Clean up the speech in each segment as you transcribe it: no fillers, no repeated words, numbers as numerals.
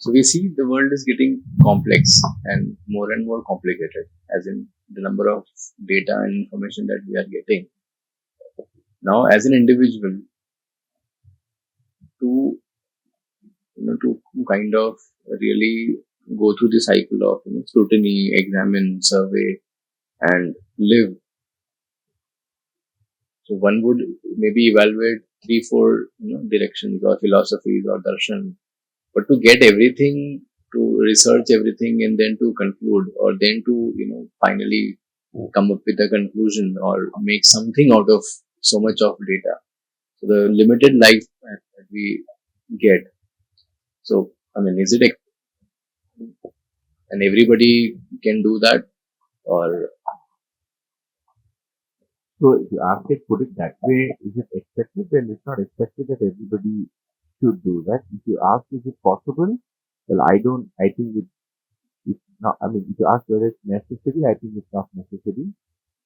So we see the world is getting complex and more complicated, as in the number of data and information that we are getting. Now, as an individual, to to kind of really go through the cycle of scrutiny, examine, survey, and live. So one would maybe evaluate three, four directions or philosophies or darshan, but to get everything, to research everything, and then to conclude, or then to finally come up with a conclusion or make something out of so much of data. So the limited life that we get. So I mean, is it and everybody can do that, or So if you ask it, put it that way, is it expected? Well, it's not expected that everybody should do that. If you ask, is it possible? Well, I think it's not, I mean, if you ask whether it's necessary, I think it's not necessary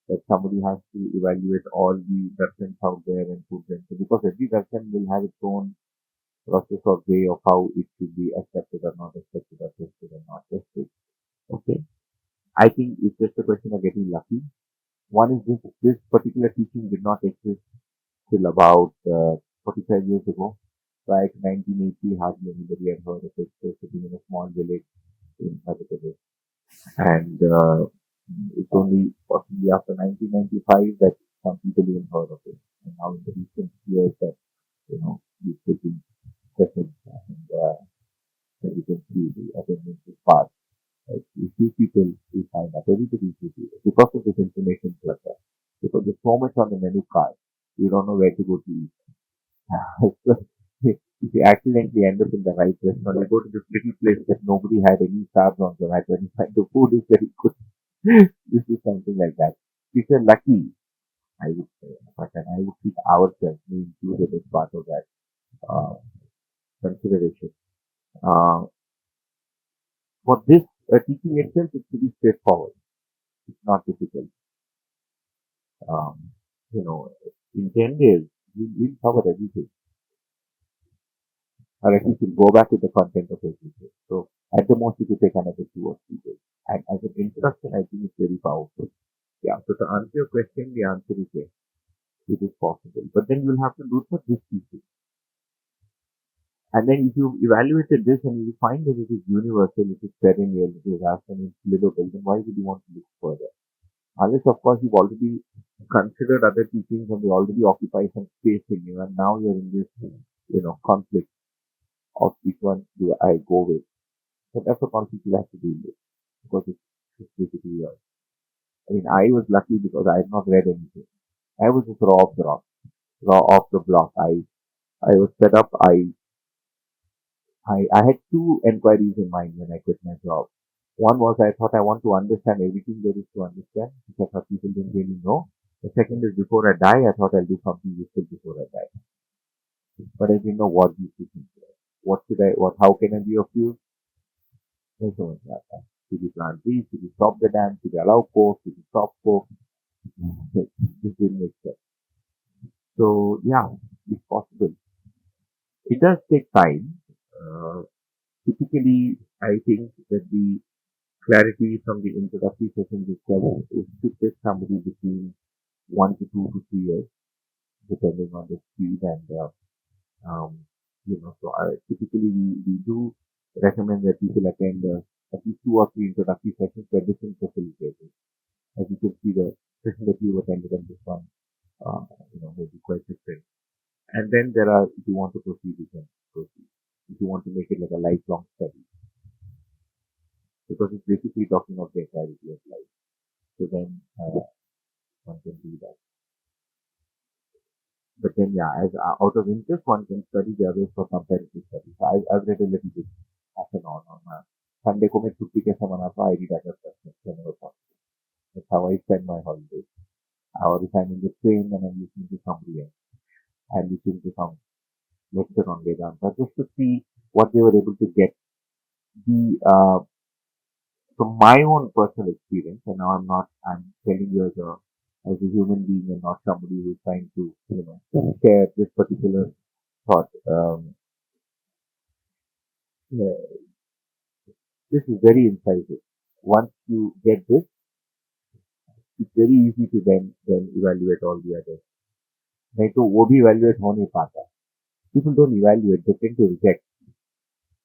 that somebody has to evaluate all the darshans out there and put them. So because every darshan will have its own process or way of how it should be accepted or not accepted or tested or not tested. Okay. I think it's just a question of getting lucky. One is this particular teaching did not exist till about 45 years ago. Prior to 1980, hardly anybody had heard of it. So sitting in a small village in Madhya Pradesh. And it's only possibly after 1995 that some people even heard of it. And now in the recent years that, we've taken sessions and that you can see the attendance is fast. Like, if few people who sign up, everybody is busy because of this information clutter. Because there's so much on the menu card, you don't know where to go to eat. So, if you accidentally end up in the right restaurant, you go to this little place that nobody had any stars on the right, when you find the food is very good. This is something like that. If you're lucky, I would say, but then I would think ourselves we included as part of that uh, consideration. Uh, for this teaching itself, it's pretty straightforward. It's not difficult. Um, you know, in 10 days, we'll cover everything. Or at least we'll go back to the content of everything. So at the most, it will take another 2 or 3 days. And as an introduction, I think it's very powerful. Yeah. So to answer your question, the answer is yes. It is possible. But then you'll have to do it for this thesis. And then if you evaluated this and you find that it is universal, it is perennial, it is rational, it's livable, then why would you want to look further? Unless, of course, you've already considered other teachings and they already occupy some space in you, and now you're in this, conflict of which one do I go with. So that's a conflict you have to deal with because it's basically yours. I mean, I was lucky because I had not read anything. I was just raw off the rock, raw off the block. I was fed up. I had two enquiries in mind when I quit my job. One was I thought I want to understand everything there is to understand, which I thought people didn't really know. The second is before I die, I thought I'll do something useful before I die. But I didn't know what these two things were. How can I be of use? There's so much like that. Should you plant trees? Should you stop the dam? Should you allow coke? Should you stop coke? This didn't make sense. So yeah, it's possible. It does take time. Uh, Typically, I think that the clarity from the introductory session itself is to take somebody between 1 to 2 to 3 years, depending on the speed and um, so typically we do recommend that people attend at least 2 or 3 introductory sessions by different facilitators. As you can see, the session that you attended and this one, may be quite different. And then there are, if you want to proceed, you can proceed. If you want to make it like a lifelong study, because it's basically talking of the entirety of life. So then one can do that. But then, yeah, as out of interest, one can study the others for comparative study. So I've read a little bit off and on. Sunday को मैं छुट्टी कैसे मनाता हूँ I read other stuff whenever possible. That's how I spend my holidays. Or if I'm in the train and I'm listening to somebody else, I'm listening to some lecture on Vedanta just to see what they were able to get. The From my own personal experience, and now I'm telling you as a human being and not somebody who's trying to, share this particular thought. Yeah, This is very incisive. Once you get this, it's very easy to then evaluate all the others. नहीं तो वो भी evaluate हो नहीं पाता. People don't evaluate, they tend to reject.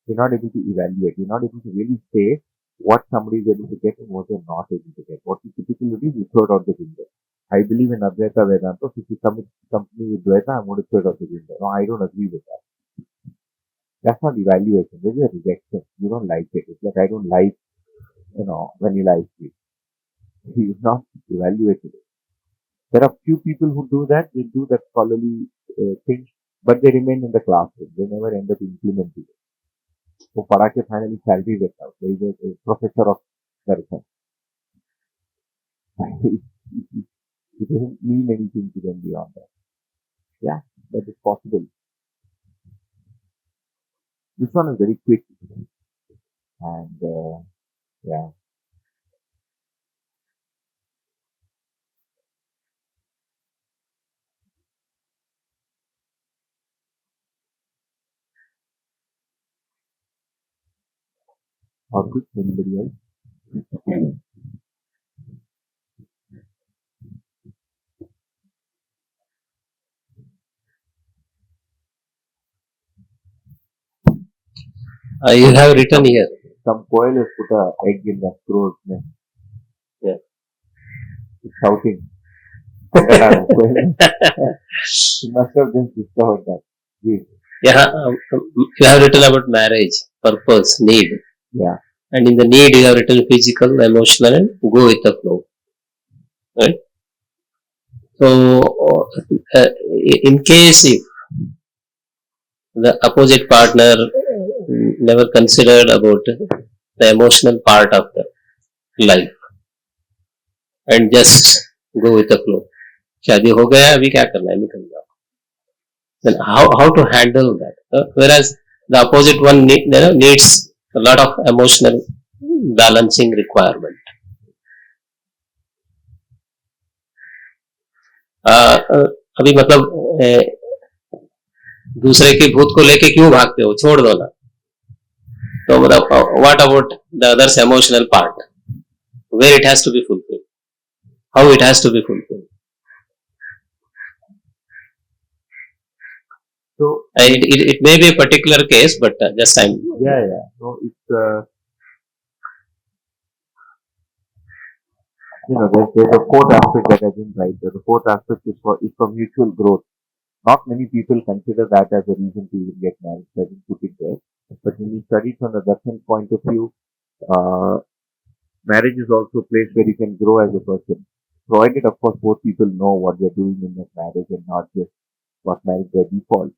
You're not able to evaluate. You're not able to really say what somebody is able to get and what they're not able to get. What you typically do is you throw it out the window. I believe in Advaita Vedanta. So if you come with company with Dvaita, I'm going to throw it out the window. No, I don't agree with that. That's not evaluation. There's a rejection. You don't like it. It's like I don't like, when you like me. You've not evaluated it. There are few people who do that. They do that scholarly thing, but they remain in the classroom. They never end up implementing it. So Parake finally salary gets out. There is a professor of medicine. It doesn't mean anything to them beyond that. Yeah, that is possible. This one is very quick and yeah. Or good anybody else? You have written here. Some coil has put a egg in that crow's nest. Yeah. It's shouting. He must have just discovered that. Yes. Yeah, you have written about marriage, purpose, need. Yeah. And in the need, you have written physical, emotional, and go with the flow. Right? So, in case if the opposite partner never considered about the emotional part of the life and just go with the flow. शादी हो गया अभी क्या करना है निकल जाओ. Then how to handle that? Whereas the opposite one needs a lot of emotional balancing requirement. अभी मतलब दूसरे के भूत को लेके क्यों भागते हो, छोड़ दो ना. तो मतलब what about the other's emotional part, where it has to be fulfilled, how it has to be fulfilled. So it may be a particular case, but just I'm yeah. So it's there's a fourth aspect that I didn't write. The fourth aspect is for mutual growth. Not many people consider that as a reason to even get married. So I didn't put it there. But when you study from the Darshan point of view, marriage is also a place where you can grow as a person. Provided, of course, both people know what they're doing in that marriage and not just got married by default.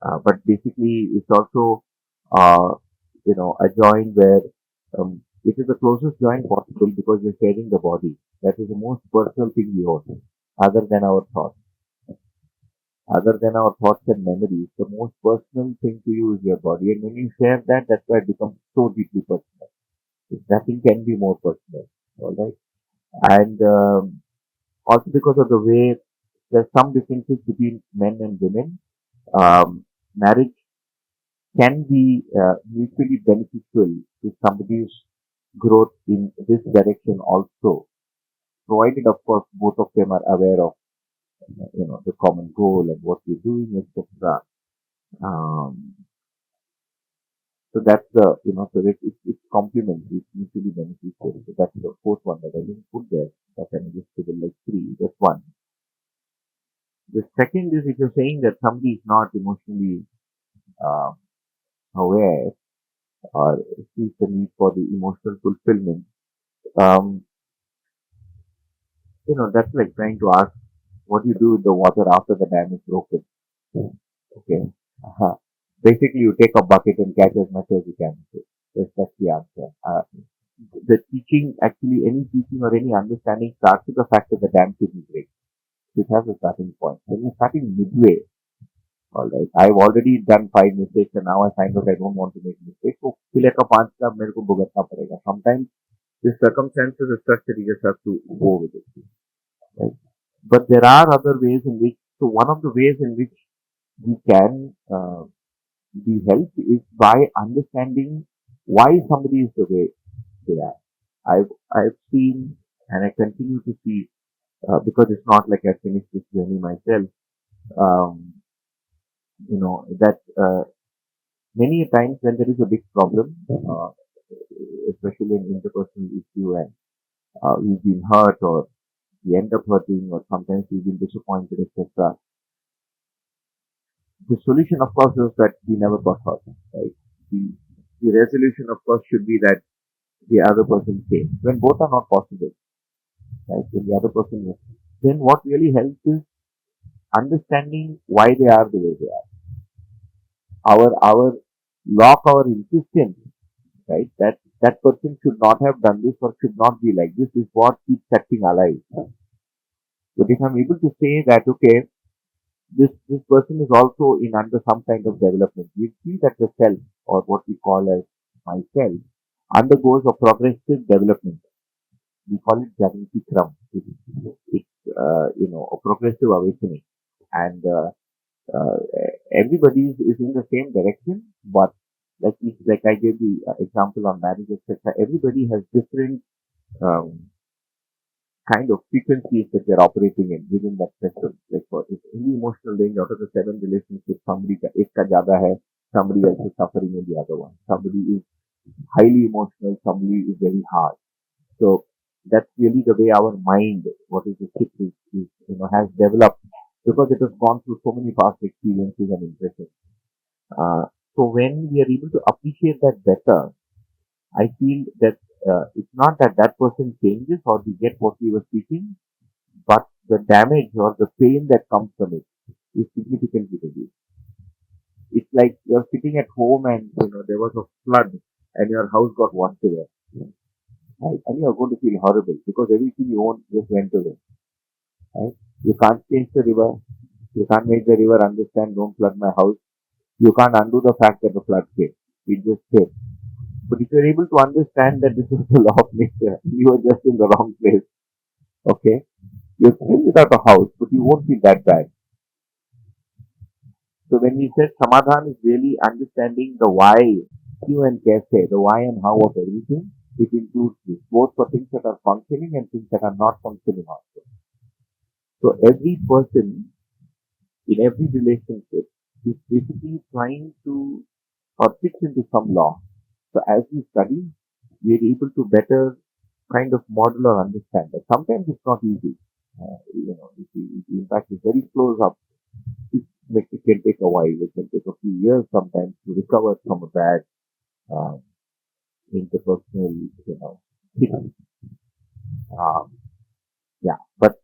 But basically, it's also, a joint where it is the closest joint possible because you're sharing the body. That is the most personal thing we own, other than our thoughts. Other than our thoughts and memories, the most personal thing to you is your body. And when you share that, that's why it becomes so deeply personal. Nothing can be more personal. All right. And also because of the way there's some differences between men and women, marriage can be mutually beneficial to somebody's growth in this direction also, provided of course both of them are aware of the common goal and what we're doing, etc. Um, so that's the so it's complementary, it's mutually beneficial. So that's the fourth one that I didn't put there. That I just put it like three. That's one. The second is if you're saying that somebody is not emotionally uh, aware or sees the need for the emotional fulfillment, um, that's like trying to ask what do you do with the water after the dam is broken. Okay. Basically, you take a bucket and catch as much as you can. That's the answer. The teaching, actually, any teaching or any understanding starts with the fact that the dam shouldn't break. It has a starting point. When you're starting midway, all right, I've already done 5 mistakes and now I find out I don't want to make mistakes. So, फिर का 5 का मेरे को भुगतना पड़ेगा. Sometimes the circumstances are such that you just have to go with it. Right? But there are other ways in which, so one of the ways in which we can be helped is by understanding why somebody is the way they are. I've seen and I continue to see because it's not like I finished this journey myself. Um, that many times when there is a big problem, especially an interpersonal issue, and we've been hurt or we end up hurting, or sometimes we've been disappointed, etc. The solution, of course, is that we never got hurt, right? The, the resolution, of course, should be that the other person came. When both are not possible, right? When the other person is, then what really helps is understanding why they are the way they are. Our lock, our insistence, right? That person should not have done this or should not be like this is what keeps acting alive. But if I'm able to say that, okay, this person is also in under some kind of development. We see that the self, or what we call as myself, undergoes a progressive development. We call it Jagriti Kram. It's a progressive awakening, and uh, everybody is in the same direction, but like I gave the example on marriage, etc. Everybody has different um, kind of frequencies that they're operating in within that spectrum. Like for in the emotional range, out of the 7 relationships, ek ka jada hai, somebody else is suffering in the other one. Somebody is highly emotional, somebody is very hard. So that's really the way our mind, what is the chip has developed because it has gone through so many past experiences and impressions. So when we are able to appreciate that better, I feel that it's not that that person changes or we get what we were seeking, but the damage or the pain that comes from it is significantly reduced. It's like you're sitting at home and there was a flood and your house got washed away, right? And you're going to feel horrible because everything you own just went away, right? You can't change the river. You can't make the river understand, don't flood my house. You can't undo the fact that the flood came. It just came. But if you're able to understand that this is the law of nature, you are just in the wrong place. Okay? You're still without a house, but you won't feel that bad. So when we said Samadhan is really understanding the why, Q and Kaise, the why and how of everything, it includes this, both for things that are functioning and things that are not functioning also. So every person in every relationship is basically trying to or fits into some law. So as we study, we are able to better kind of model or understand that. Sometimes it's not easy. In fact, it's very close up. It can take a while. It can take a few years sometimes to recover from a bad um, interpersonal, hit. Um, yeah, but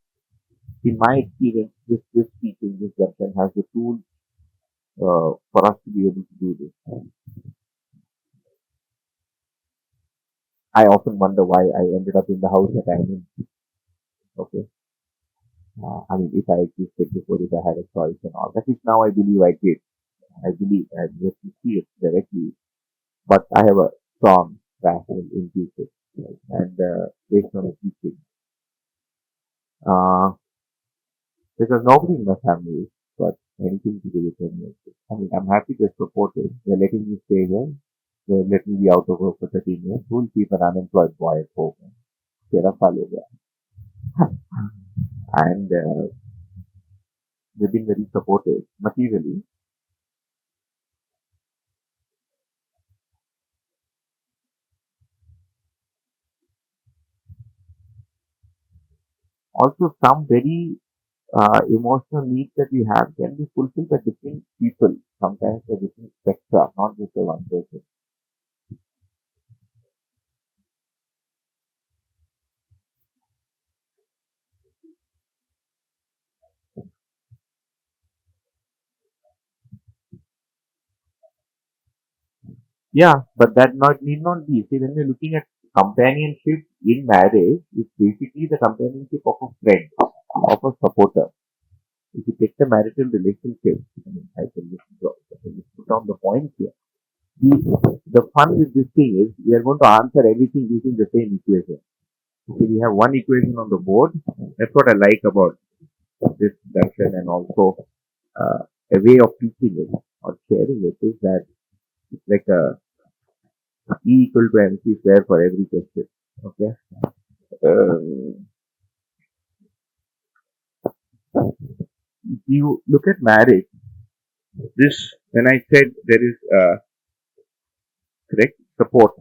in my experience, this teaching, this lesson has the tools for us to be able to do this. I often wonder why I ended up in the house that I'm in. Okay, I mean, if I existed before, if I had a choice and all. That is now I believe I did. I believe I get to see it directly, but I have a strong passion in Jesus, right? And based on the teaching, uh, because nobody in my family is got anything to do with any of this. I mean, I'm happy they're supportive. They're letting me stay here. They're letting me be out of work for 13 years. Who'll keep an unemployed boy at home? Tera saal ho gaya. And they've been very supportive materially. Also, some very emotional needs that we have can be fulfilled by different people, sometimes by different spectra, not just by one person. Yeah, but that not need not be. See, when we're looking at companionship in marriage, it's basically the companionship of a friend, of a supporter. If you take the marital relationship, I mean, I can just put on the points here. The fun with this thing is we are going to answer everything using the same equation. Okay, we have one equation on the board. That's what I like about this darshan and also a way of teaching it or sharing it is that it's like a E equal to MC square for every question. Okay. Um, if you look at marriage, this when I said there is correct support,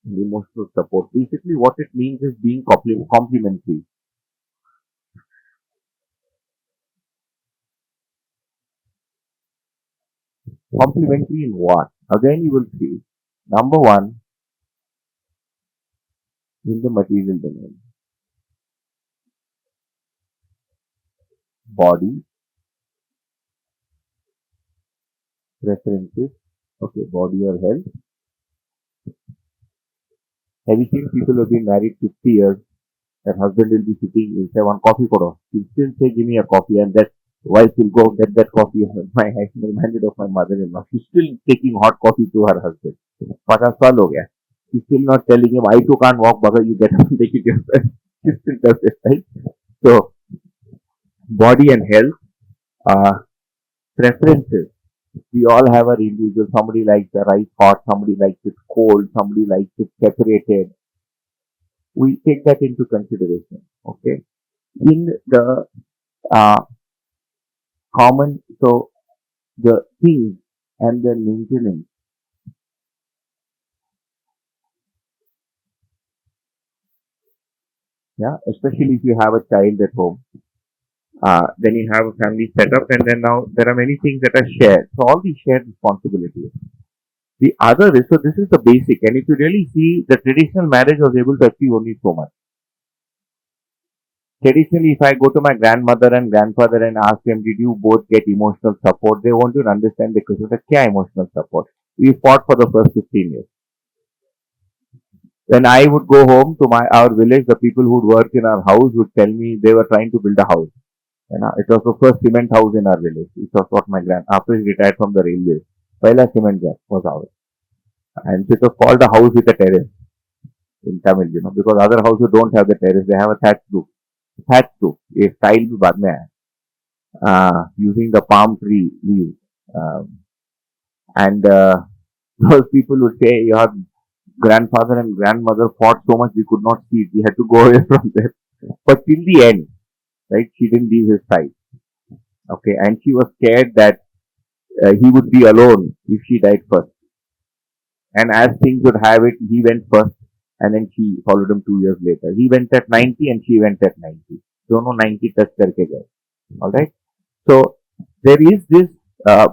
emotional support. Basically, what it means is being complementary. Complementary in what? Again, you will see. Number one, in the material domain, body, preferences, okay, body or health. Have you seen people who have been married 50 years? Their husband will be sitting, will say, one coffee koro. He'll still say, give me a coffee, and that wife will go get that coffee. My I reminded of my mother-in-law. She's still taking hot coffee to her husband. 50 साल हो गया. She's still not telling him, I too can't walk, Baba, you get up and take it yourself. She still does it, right? So, body and health, preferences. We all have our individual. Somebody likes the rice hot, somebody likes it cold, somebody likes it separated. We take that into consideration. Okay. In the uh, common, so the things and the maintenance, yeah, especially if you have a child at home, then you have a family setup, and then now there are many things that are shared. So all these shared responsibilities. The other is, so this is the basic, and if you really see, the traditional marriage was able to achieve only so much. Traditionally, if I go to my grandmother and grandfather and ask them, did you both get emotional support? They want to understand the question of kya emotional support. We fought for the first 15 years. When I would go home to our village, the people who would work in our house would tell me they were trying to build a house. It was the first cement house in our village. It was what after he retired from the railways, Paila cement job was ours. And it was called a house with a terrace in Tamil, because other houses don't have the terrace, they have a thatch roof. Thatch roof, a style भी बाद में using the palm tree leaves. And those people would say, your grandfather and grandmother fought so much we could not see it. We had to go away from there. But till the end, right, she didn't leave his side. Okay, and she was scared that he would be alone if she died first. And as things would have it, he went first, and then she followed him 2 years later. He went at 90 and she went at 90. दोनों 90 touch करके गए. All right. So there is this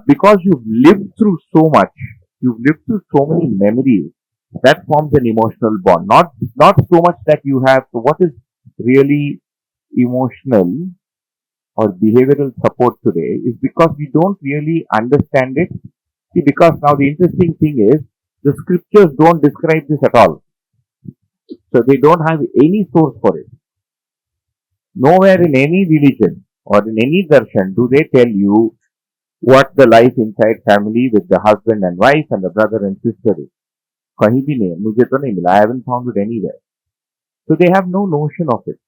because you've lived through so much, you've lived through so many memories. That forms an emotional bond. Not so much that you have. So what is really emotional or behavioral support today is because we don't really understand it. See, because now the interesting thing is the scriptures don't describe this at all. So they don't have any source for it. Nowhere in any religion or in any darshan do they tell you what the life inside family with the husband and wife and the brother and sister is. कहीं भी नहीं, मुझे तो नहीं मिला. I haven't found it anywhere. So they have no notion of it.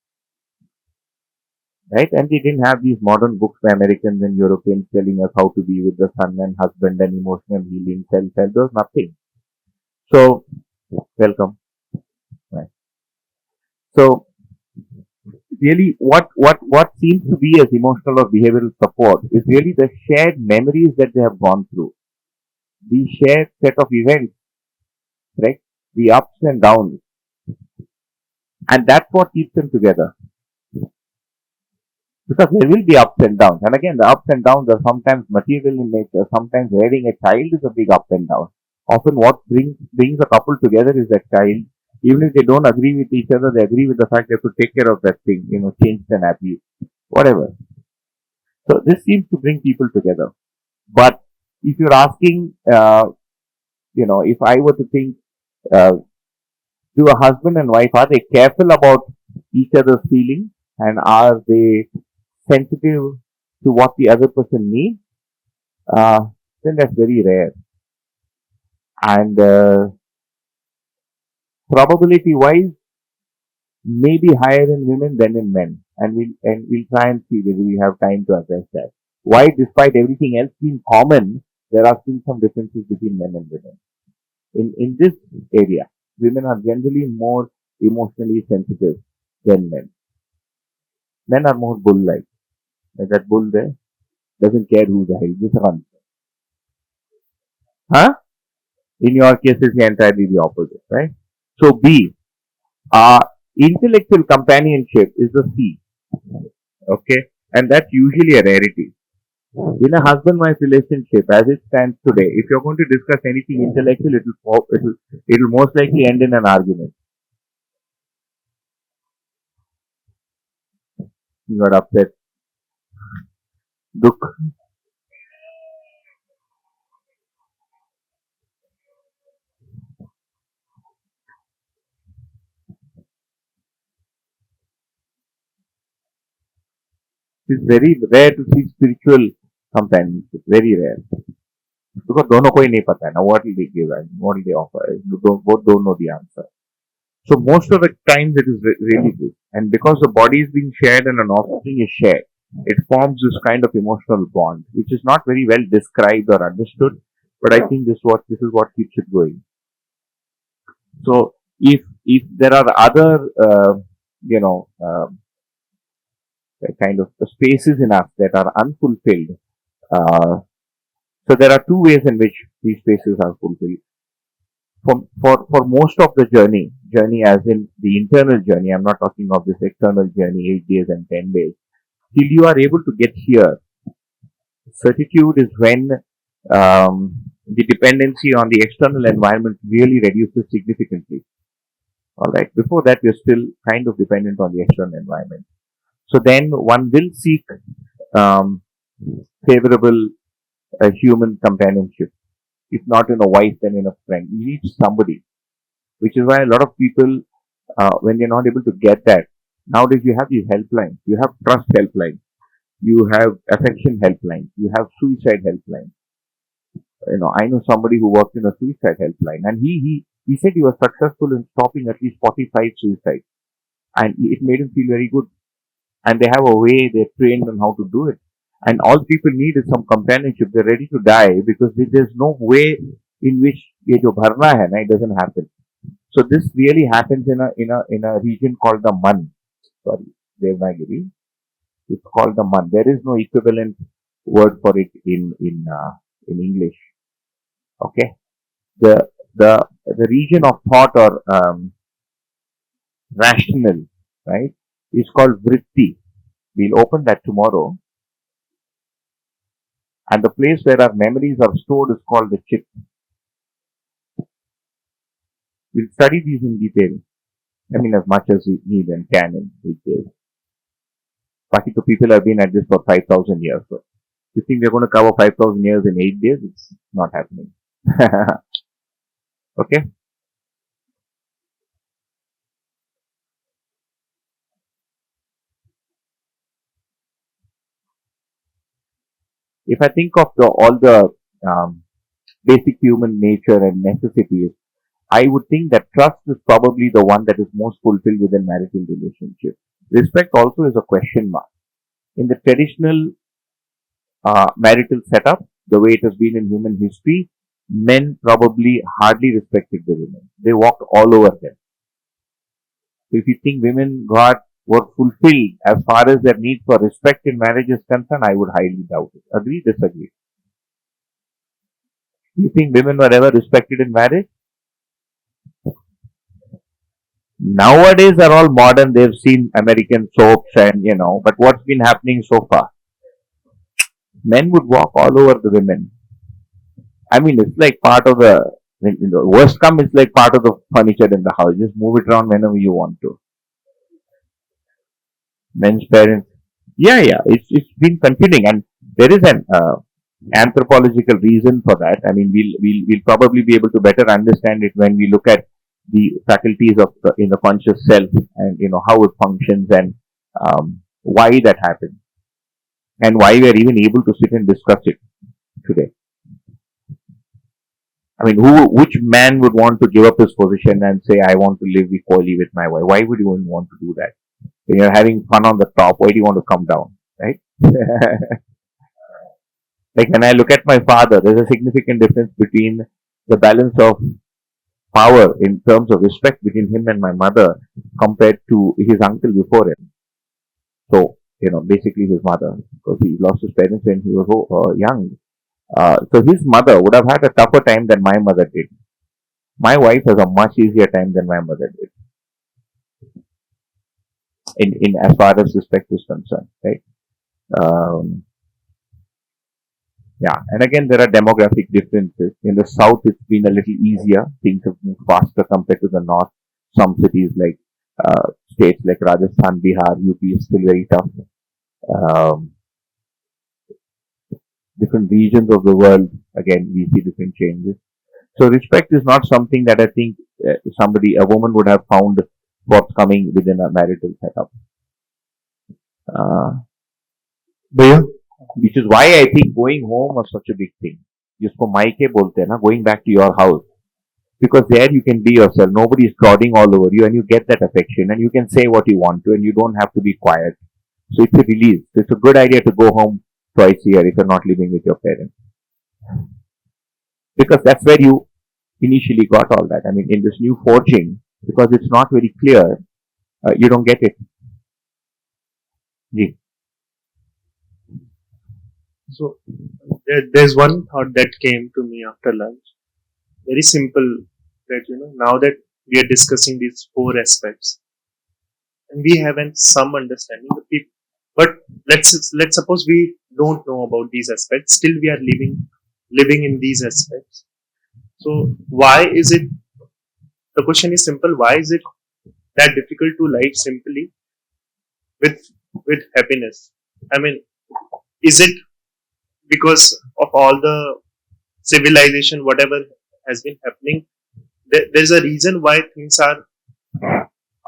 Right? And they didn't have these modern books by Americans and Europeans telling us how to be with the son and husband and emotional healing, self-help. There was nothing. So, welcome. Right. So, really, what seems to be as emotional or behavioral support is really the shared memories that they have gone through, the shared set of events, right? The ups and downs, and that's what keeps them together. Because there will be ups and downs. And again, the ups and downs are sometimes material in nature. Sometimes having a child is a big up and down. Often what brings a couple together is that child. Even if they don't agree with each other, they agree with the fact they have to take care of that thing, change and happy, whatever. So this seems to bring people together. But if you're asking, if I were to think, do a husband and wife, are they careful about each other's feelings? And are they sensitive to what the other person needs? Then that's very rare. And probability wise, maybe higher in women than in men. And we'll try and see whether we have time to address that. Why, despite everything else being common, there are still some differences between men and women. in this area, women are generally more emotionally sensitive than men. Men are more bull-like. Like that bull there doesn't care who's ahead, just runs. Huh? In your case, it's entirely the opposite, right? So B, uh, intellectual companionship is the C, okay? And that's usually a rarity. In a husband-wife relationship, as it stands today, if you're going to discuss anything intellectual, it'll most likely end in an argument. You got upset. Duk. It's very rare to see spiritual companionship. Very rare. Because दोनों को ही नहीं पता है ना what will they give and what will they offer. Both don't know the answer. So most of the times it is really good. And because the body is being shared and an offspring is shared, it forms this kind of emotional bond, which is not very well described or understood. But I think this is what keeps it going. So if there are other you know kind of spaces in us that are unfulfilled, so there are two ways in which these spaces are fulfilled. For most of the journey as in the internal journey, I'm not talking of this external journey, 8 days and 10 days. Till you are able to get here, certitude is when the dependency on the external environment really reduces significantly. All right. Before that, we're still kind of dependent on the external environment. So then one will seek um, favorable human companionship. If not in a wife, then in a friend. You need somebody, which is why a lot of people, when they're not able to get that, nowadays you have these helplines. You have trust helplines. You have affection helplines. You have suicide helplines. I know somebody who worked in a suicide helpline, and he said he was successful in stopping at least 45 suicides, and it made him feel very good. And they have a way, they're trained on how to do it. And all people need is some companionship. They're ready to die because there's no way in which ye jo bharna hai, na, it doesn't happen. So this really happens in a region called the Man. Sorry, Devanagiri. It's called the Man. There is no equivalent word for it in English. Okay, the region of thought or rational, right, is called vritti. We'll open that tomorrow. And the place where our memories are stored is called the chit. We'll study these in detail. I mean, as much as we need and can in detail. Pakistan people have been at this for 5,000 years. So, you think we're going to cover 5,000 years in 8 days? It's not happening. Okay? If I think of all the basic human nature and necessities, I would think that trust is probably the one that is most fulfilled within marital relationship. Respect also is a question mark. In the traditional marital setup, the way it has been in human history, men probably hardly respected the women. They walked all over them. So if you think women were fulfilled as far as their need for respect in marriage is concerned, I would highly doubt it. Agree, disagree? You think women were ever respected in marriage? Nowadays are all modern. They've seen American soaps and, but what's been happening so far? Men would walk all over the women. I mean, it's like part of when the worst come, it's like part of the furniture in the house. Just move it around whenever you want to. Men's parents. Yeah, yeah. It's been continuing, and there is an anthropological reason for that. I mean, we'll probably be able to better understand it when we look at the faculties of in the conscious self and how it functions and why that happens and why we are even able to sit and discuss it today. I mean, which man would want to give up his position and say, I want to live equally with my wife? Why would you even want to do that? When you're having fun on the top, why do you want to come down? Right? Like when I look at my father, there's a significant difference between the balance of power in terms of respect between him and my mother compared to his uncle before him. So, basically his mother, because he lost his parents when he was young. So his mother would have had a tougher time than my mother did. My wife has a much easier time than my mother did in as far as respect is concerned, right? Um, yeah, and again there are demographic differences. In the south, it's been a little easier. Things have moved faster compared to the north. Some cities like states like Rajasthan, Bihar, UP is still very tough. Um, Different regions of the world, again, we see different changes. So respect is not something that I think a woman would have found forthcoming within a marital setup. Uh, भैया which is why I think going home was such a big thing. जिसको मायके बोलते हैं ना, going back to your house. Because there you can be yourself. Nobody is prodding all over you and you get that affection and you can say what you want to and you don't have to be quiet. So it's a release. So it's a good idea to go home twice a year if you're not living with your parents. Because that's where you initially got all that. I mean, in this new forging, because it's not very clear, you don't get it. Ji. So there's one thought that came to me after lunch. Very simple. That now that we are discussing these four aspects, and we have some understanding of people, but let's suppose we don't know about these aspects. Still, we are living in these aspects. So why is it? The question is simple. Why is it that difficult to live simply with happiness? I mean, is it because of all the civilization, whatever has been happening? There's a reason why things are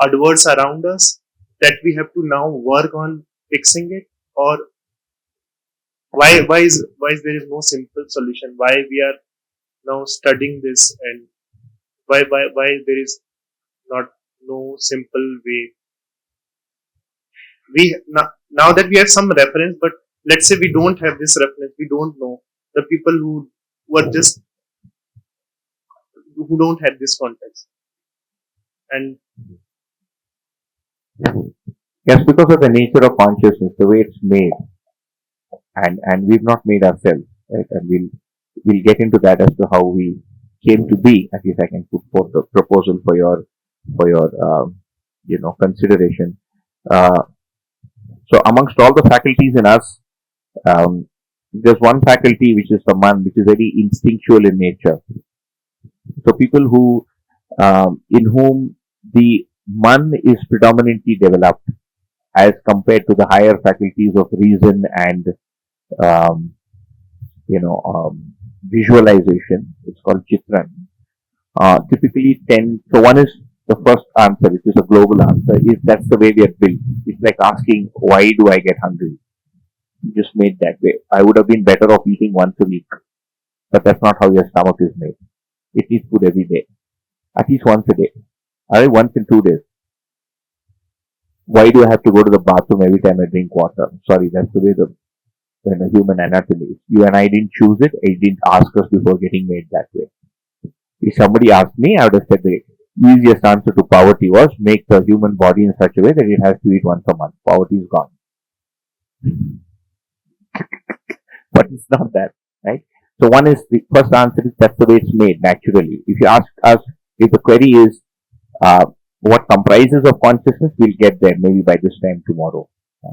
adverse around us that we have to now work on fixing it, or why is there is no simple solution? Why we are now studying this, and why there is not no simple way? We now that we have some reference, but let's say we don't have this reference, we don't know the people who are just who don't have this context, and Yes, because of the nature of consciousness, the way it's made, and we've not made ourselves, right? And we'll get into that as to how we came to be. At least I can put forth a proposal for your consideration. Uh, so amongst all the faculties in us, there's one faculty which is the man, which is very instinctual in nature. So people in whom the man is predominantly developed as compared to the higher faculties of reason and um, visualization. It's called chitran. Typically tend. So one is the first answer, which is a global answer, is that's the way we are built. It's like asking, why do I get hungry? Just made that way. I would have been better off eating once a week, but that's not how your stomach is made. It needs food every day, at least once a day. Alright, once in 2 days. Why do I have to go to the bathroom every time I drink water? Sorry, that's the way the human anatomy is. You and I didn't choose it. It didn't ask us before getting made that way. If somebody asked me, I would have said the easiest answer to poverty was make the human body in such a way that it has to eat once a month. Poverty is gone. But it's not that, right? So one is the first answer is that's the way it's made naturally. If you ask us, if the query is what comprises of consciousness, we'll get there maybe by this time tomorrow.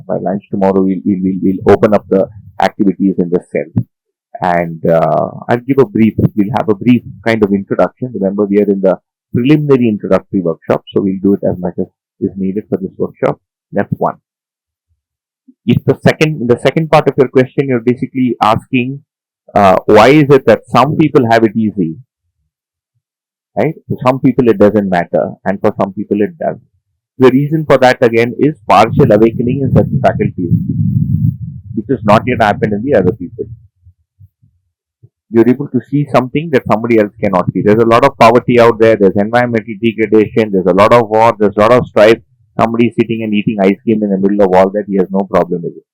By lunch tomorrow, we'll open up the activities in the cell. And I'll give a brief, we'll have a brief kind of introduction. Remember, we are in the preliminary introductory workshop, so we'll do it as much as is needed for this workshop. That's one. If in the second part of your question, you're basically asking, why is it that some people have it easy, right? For some people it doesn't matter, and for some people it does. The reason for that again is partial awakening in certain faculties, which has not yet happened in the other people. You're able to see something that somebody else cannot see. There's a lot of poverty out there, there's environmental degradation, there's a lot of war, there's a lot of strife. Somebody is sitting and eating ice cream in the middle of all that, he has no problem with it.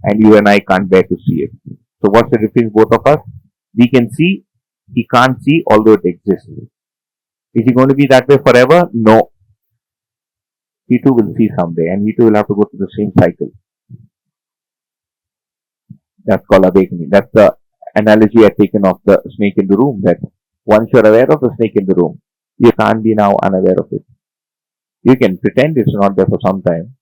And you and I can't bear to see it. So what's the difference, both of us? We can see He can't see, although it exists. Is he going to be that way forever? No. He too will see someday, and he too will have to go through the same cycle. That's called awakening. That's the analogy I've taken of the snake in the room, that once you're aware of the snake in the room, you can't be now unaware of it. You can pretend it's not there for some time,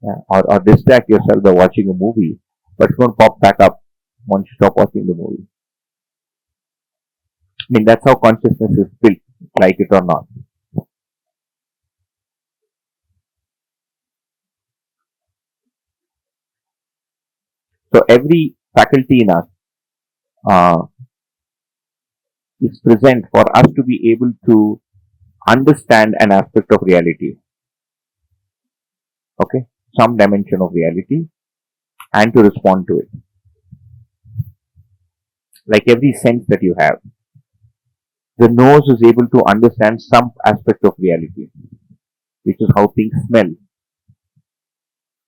or distract yourself by watching a movie, but it's going to pop back up once you stop watching the movie. I mean, that's how consciousness is built, like it or not. So every faculty in us uh, is present for us to be able to understand an aspect of reality. Okay, some dimension of reality, and to respond to it. Like every sense that you have, the nose is able to understand some aspect of reality, which is how things smell.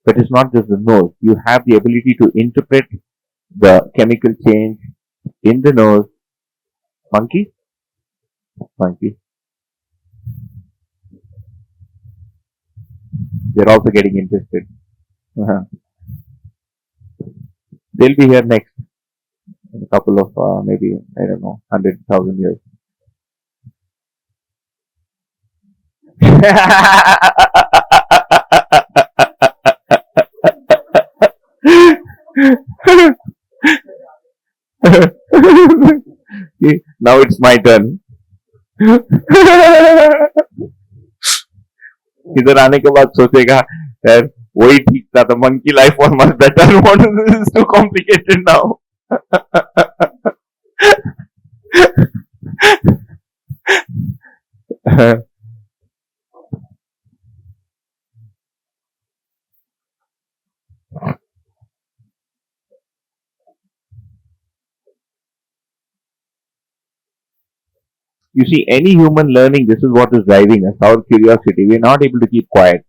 But it's not just the nose. You have the ability to interpret the chemical change in the nose. Monkey? Monkey. They're also getting interested. They'll be here next in a couple of, maybe, I don't know, 100,000 years. Now it's my turn. इधर आने के बाद सोचेगा यार वही ठीक था, the monkey life was much better. What is this? Is too complicated now. You see, any human learning, this is what is driving us, our curiosity. We're not able to keep quiet.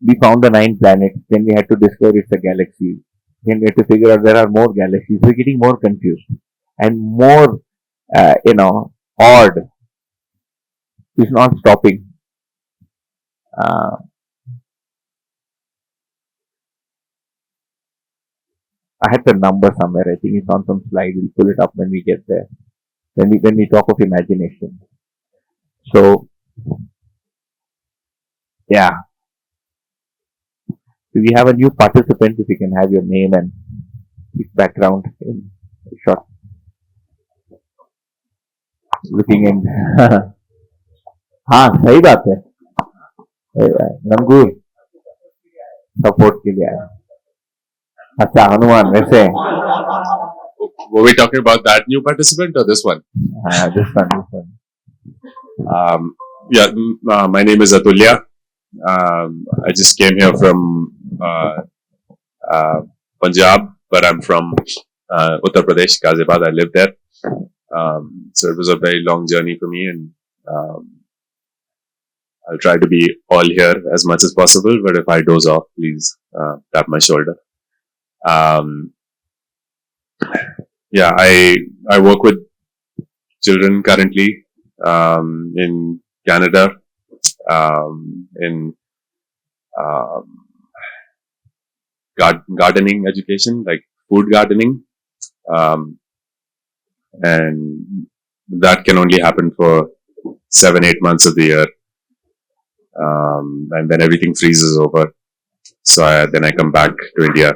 We found the 9 planets, then we had to discover it's a galaxy. Then we had to figure out there are more galaxies. We're getting more confused and more, odd. It's not stopping. Uh, I had the number somewhere. I think it's on some slide. We'll pull it up when we get there. When we talk of imagination. So, yeah. So we have a new participant. If you can have your name and background in short. Looking in. हाँ सही बात है नंगूर support के लिए आया अच्छा हनुमान वैसे Were we talking about that new participant or this one? this one. My name is Atulya. I just came here from Punjab, but I'm from Uttar Pradesh, Ghaziabad. I live there. So it was a very long journey for me, and I'll try to be all here as much as possible. But if I doze off, please tap my shoulder. I work with children currently in Canada, in gardening education, like food gardening, and that can only happen for 7-8 months of the year, and then everything freezes over. So then I come back to India.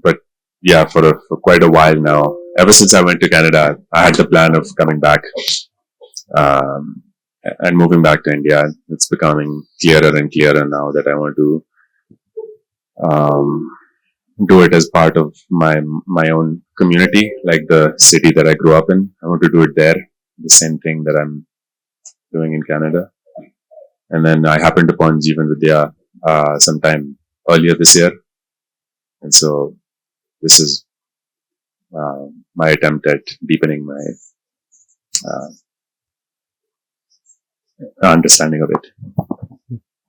But yeah, for quite a while now, ever since I went to Canada, I had the plan of coming back and moving back to India. It's becoming clearer and clearer now that I want to do it as part of my own community, like the city that I grew up in. I want to do it there, the same thing that I'm doing in Canada. And then I happened upon Jeevan Vidya sometime earlier this year. And so this is my attempt at deepening my understanding of it.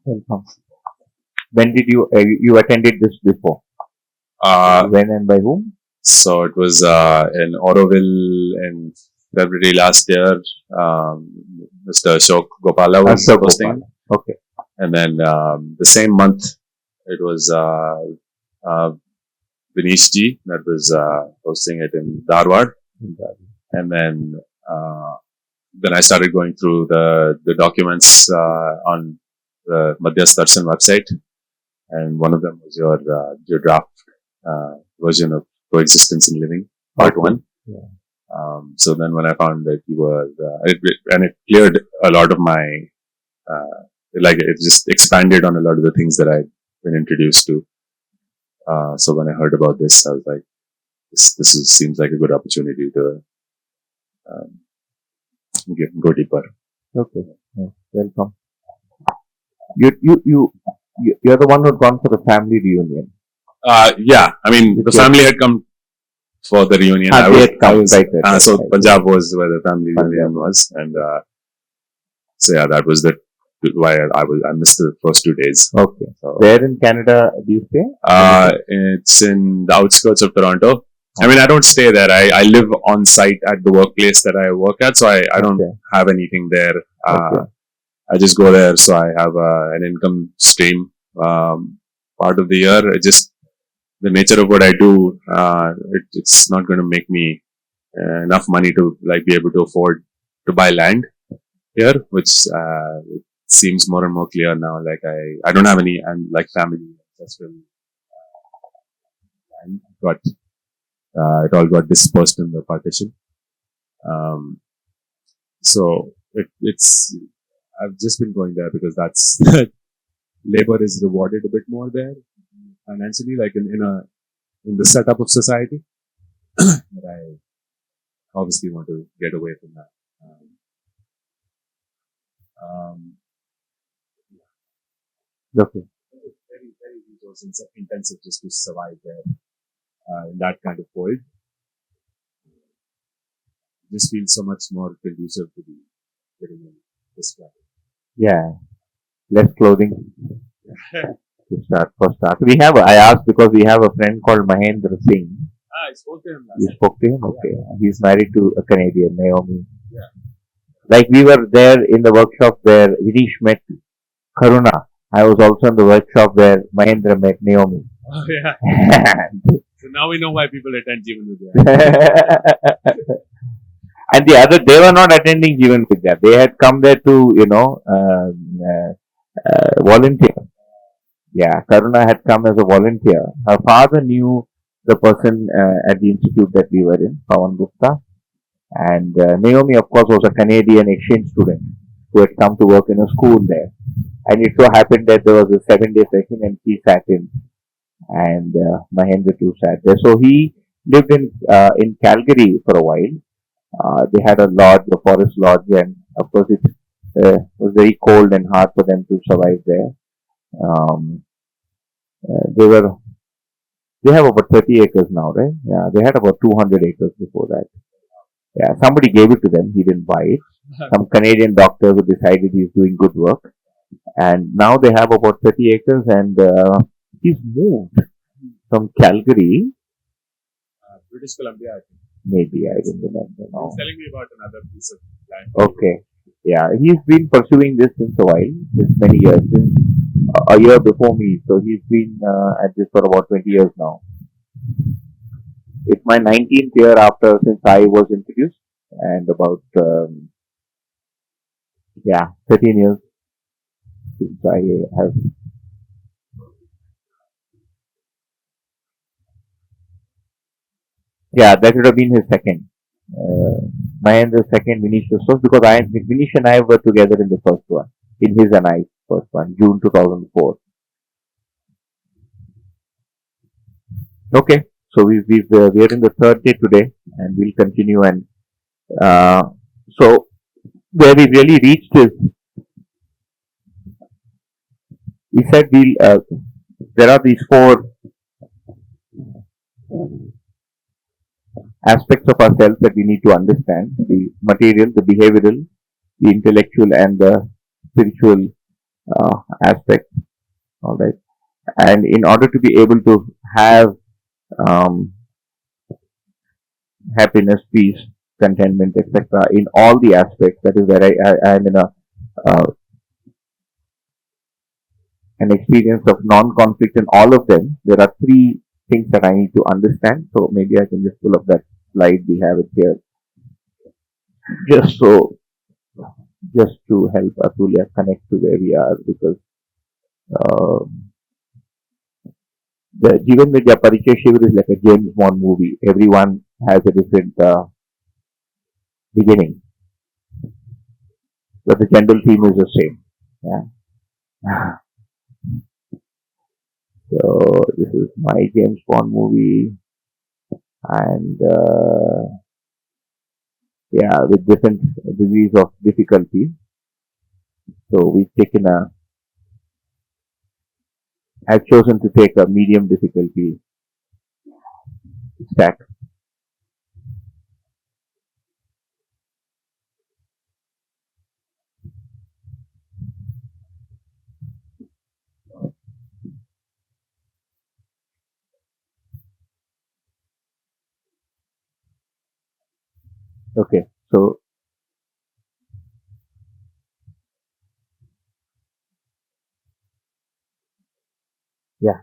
Welcome. When did you attended this before? When and by whom? So it was in Auroville in February last year. Mr. Ashok Gopala was Ashok hosting, Gopala. Okay. and then the same month it was Vinesh Ji that was hosting it in Dharwad, and then I started going through the documents on the Madhyas Darshan website, and one of them was your draft version of Coexistence in Living, Part 1. Yeah. So then when I found that you were, it cleared a lot of my, it just expanded on a lot of the things that I'd been introduced to. So when I heard about this, I was like, seems like a good opportunity to go deeper. Okay. Yeah. Welcome. You're the one who'd gone for the family reunion. Yeah, I mean, the family had come for the reunion. So Punjab was where the family reunion was, and so yeah, that was why I missed the first 2 days. Okay. So, where in Canada do you stay? It's in the outskirts of Toronto. I mean, I don't stay there. I live on site at the workplace that I work at, so I don't have anything there. I just go there, so I have an income stream. Part of the year, the nature of what I do, it's not going to make me enough money to be able to afford to buy land here, which seems more and more clear now. I don't have any, I'm family ancestral land, but it all got dispersed in the partition. So I've just been going there because that's labor is rewarded a bit more there financially, in the setup of society. But I obviously want to get away from that. Okay. Very, very resource intensive just to survive there in that kind of world. Just feels so much more conducive to be getting in this way. Yeah. Less clothing. To start. I asked because we have a friend called Mahendra Singh. I spoke to him. You spoke to him? Okay. Yeah. He's married to a Canadian, Naomi. Yeah. Like we were there in the workshop where Vinesh met Karuna. I was also in the workshop where Mahendra met Naomi. Oh yeah. So now we know why people attend Jeevan Vidya. And they were not attending Jeevan Vidya. They had come there to, volunteer. Yeah, Karuna had come as a volunteer. Her father knew the person at the institute that we were in, Pawan Gupta. And Naomi, of course, was a Canadian exchange student who had come to work in a school there. And it so happened that there was a 7-day session and she sat in. And Mahendra too sat there. So he lived in Calgary for a while. They had a lodge, a forest lodge, and of course it was very cold and hard for them to survive there. They have about 30 acres now, right? Yeah, they had about 200 acres before that. Yeah, somebody gave it to them. He didn't buy it. Some Canadian doctor who decided he's doing good work. And now they have about 30 acres and he's moved from Calgary. British Columbia, I think. Maybe, I don't remember now. He's telling me about another piece of land. Okay. Yeah, he's been pursuing this since a while, since many years, since a year before me. So he's been at this for about 20 years now. It's my 19th year since I was introduced, and about 13 years since I have. Yeah, that would have been his second. Mahendra's second, Vinicius first, because Vinish and I were together in the first one, in his and I's first one, June 2004. Okay, so we're in the third day today, and we'll continue. And so where we really reached is, we said there are these four aspects of ourselves that we need to understand: the material, the behavioral, the intellectual, and the spiritual aspect. All right. And in order to be able to have um, happiness, peace, contentment, etc. In all the aspects. That is where I am in uh, an experience of non-conflict in all of them. There are three things that I need to understand. So maybe I can just pull up that slide. We have it here, just so just to help Atulya connect to where we are, because uh, the Jivan Vidya Parichaya Shivir is like a James Bond movie. Everyone has a different beginning, but the general theme is the same. Yeah. So this is my James Bond movie, and yeah, with different degrees of difficulty. So we've taken a. I've chosen to take a medium difficulty stack. Okay, so yeah,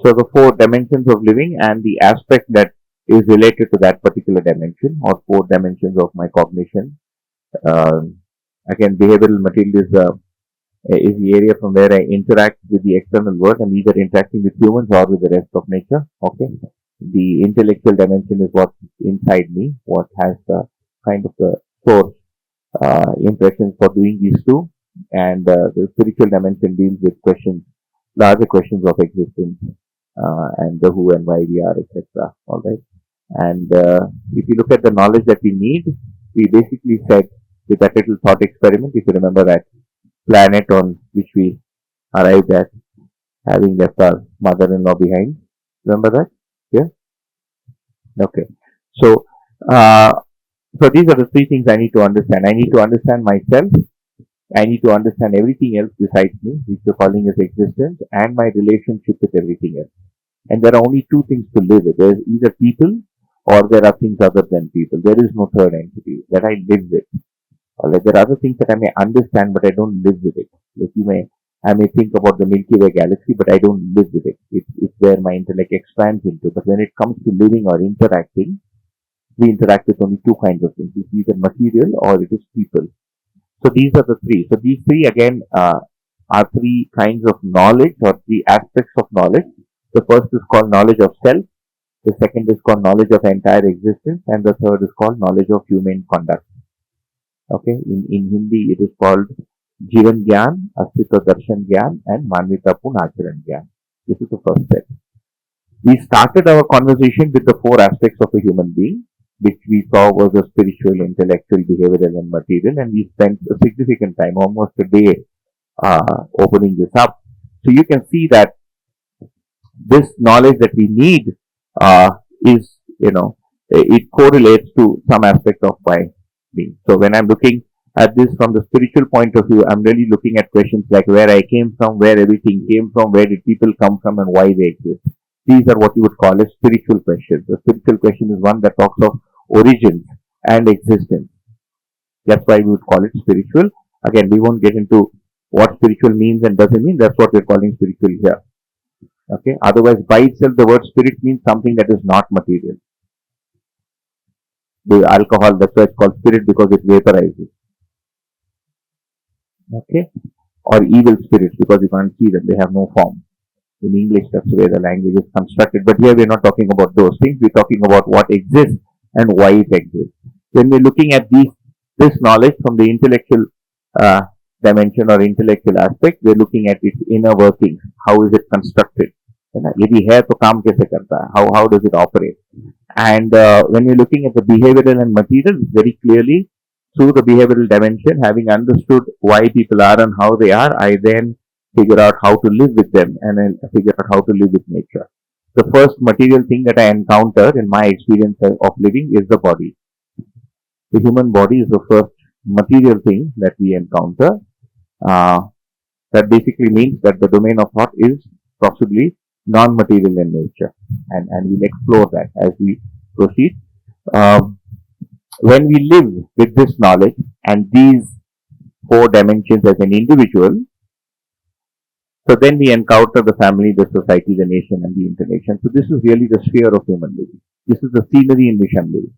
so the four dimensions of living and the aspect that is related to that particular dimension, or four dimensions of my cognition. Um, Again, behavioral material is the area from where I interact with the external world. I'm either interacting with humans or with the rest of nature. Okay. The intellectual dimension is what's inside me, what has the kind of the source impressions for doing these two. And the spiritual dimension deals with questions, larger questions of existence, and the who and why we are, etc. All right. And if you look at the knowledge that we need, we basically said with that little thought experiment, if you remember that planet on which we arrived at, having left our mother-in-law behind. Remember that? Yeah? Okay. So, uh, so these are the three things I need to understand. I need to understand myself. I need to understand everything else besides me, which you're calling as existence, and my relationship with everything else. And there are only two things to live with. There's either people or there are things other than people. There is no third entity that I live with. Or like there are other things that I may understand, but I don't live with it. Like I may think about the Milky Way galaxy, but I don't live with it. It's where my intellect expands into. But when it comes to living or interacting, we interact with only two kinds of things. It's either material or it is people. So these are the three. So these three again are three kinds of knowledge or three aspects of knowledge. The first is called knowledge of self. The second is called knowledge of entire existence, and the third is called knowledge of human conduct. Okay, in Hindi it is called Jivan Gyan, Astitva Darshan Gyan, and Manvita Pun Acharan Gyan. This is the first step. We started our conversation with the four aspects of a human being, which we saw was a spiritual, intellectual, behavioral, and material, and we spent a significant time, almost a day, opening this up. So you can see that this knowledge that we need is, it correlates to some aspect of my being. So when I'm looking at this from the spiritual point of view, I'm really looking at questions like where I came from, where everything came from, where did people come from, and why they exist. These are what you would call as spiritual questions. The spiritual question is one that talks of origins and existence. That's why we would call it spiritual. Again, we won't get into what spiritual means and doesn't mean. That's what we're calling spiritual here. Okay. Otherwise, by itself, the word spirit means something that is not material. The alcohol, that's why it's called spirit, because it vaporizes. Okay. Or evil spirits, because you can't see them. They have no form. In English, that's the way the language is constructed. But here we're not talking about those things. We're talking about what exists and why it exists. When we're looking at this knowledge from the intellectual dimension or intellectual aspect, we're looking at its inner workings. How is it constructed? यदि है तो काम कैसे करता है? How does it operate? And when we're looking at the behavioral and material, very clearly through the behavioral dimension, having understood why people are and how they are, I then figure out how to live with them and then figure out how to live with nature. The first material thing that I encounter in my experience of living is the body. The human body is the first material thing that we encounter. That basically means that the domain of thought is possibly non-material in nature, and we'll explore that as we proceed. Um, when we live with this knowledge and these four dimensions as an individual, so then we encounter the family, the society, the nation, and the internation. So this is really the sphere of human living. This is the scenery in which I'm living.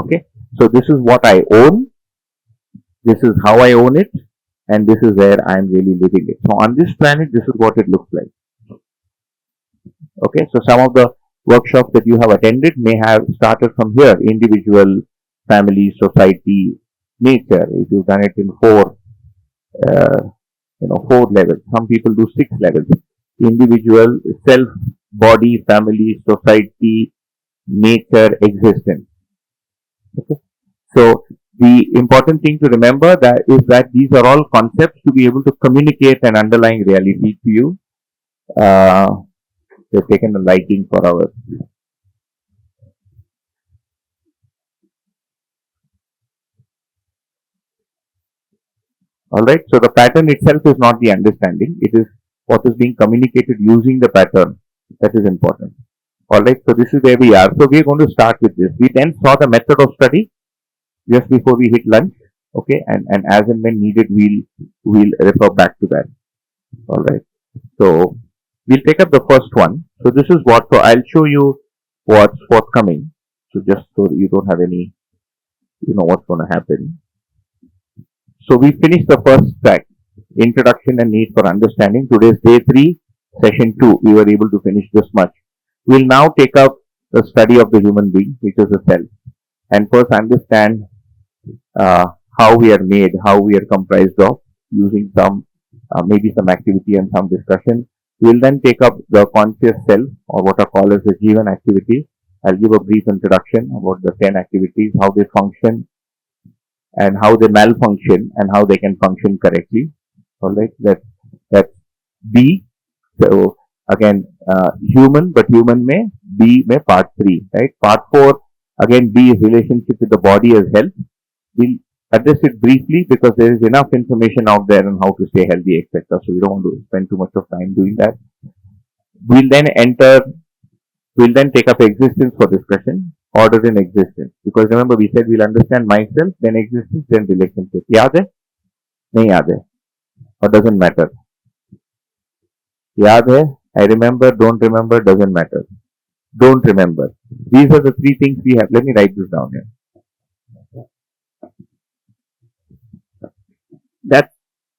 Okay, so this is what I own. This is how I own it, and this is where I'm really living it. So on this planet, this is what it looks like. Okay, so some of the workshops that you have attended may have started from here: individual, family, society, nature. If you've done it in uh, four levels. Some people do 6 levels: individual, self, body, family, society, nature, existence. Okay. So the important thing to remember that is that these are all concepts to be able to communicate an underlying reality to you. They've taken a liking for our. All right. So the pattern itself is not the understanding; it is what is being communicated using the pattern that is important. All right. So this is where we are. So we are going to start with this. We then saw the method of study just before we hit lunch. Okay, and as and when needed, we'll refer back to that. All right. So we'll take up the first one. So this is what. So I'll show you what's forthcoming. So just so you don't have any, what's going to happen. So we finished the first track, introduction and need for understanding. Today's day 3, session 2. We were able to finish this much. We'll now take up the study of the human being, which is the self, and first understand how we are made, how we are comprised of, using some maybe some activity and some discussion. We'll then take up the conscious self, or what are called as the Jivan activities. I'll give a brief introduction about the 10 activities, how they function, and how they malfunction, and how they can function correctly. All right, that's B. So again, human, but human may B may part 3. Right, part 4 again B is relationship with the body as health. We'll address it briefly because there is enough information out there on how to stay healthy, etc. So we don't want to spend too much of time doing that. We'll then take up existence for discussion, order in existence. Because remember, we said we'll understand myself, then existence, then relationship. Yaad hai? Nahi yaad hai? Or doesn't matter? Yaad hai? I remember, don't remember, doesn't matter. Don't remember. These are the 3 things we have. Let me write this down here. That's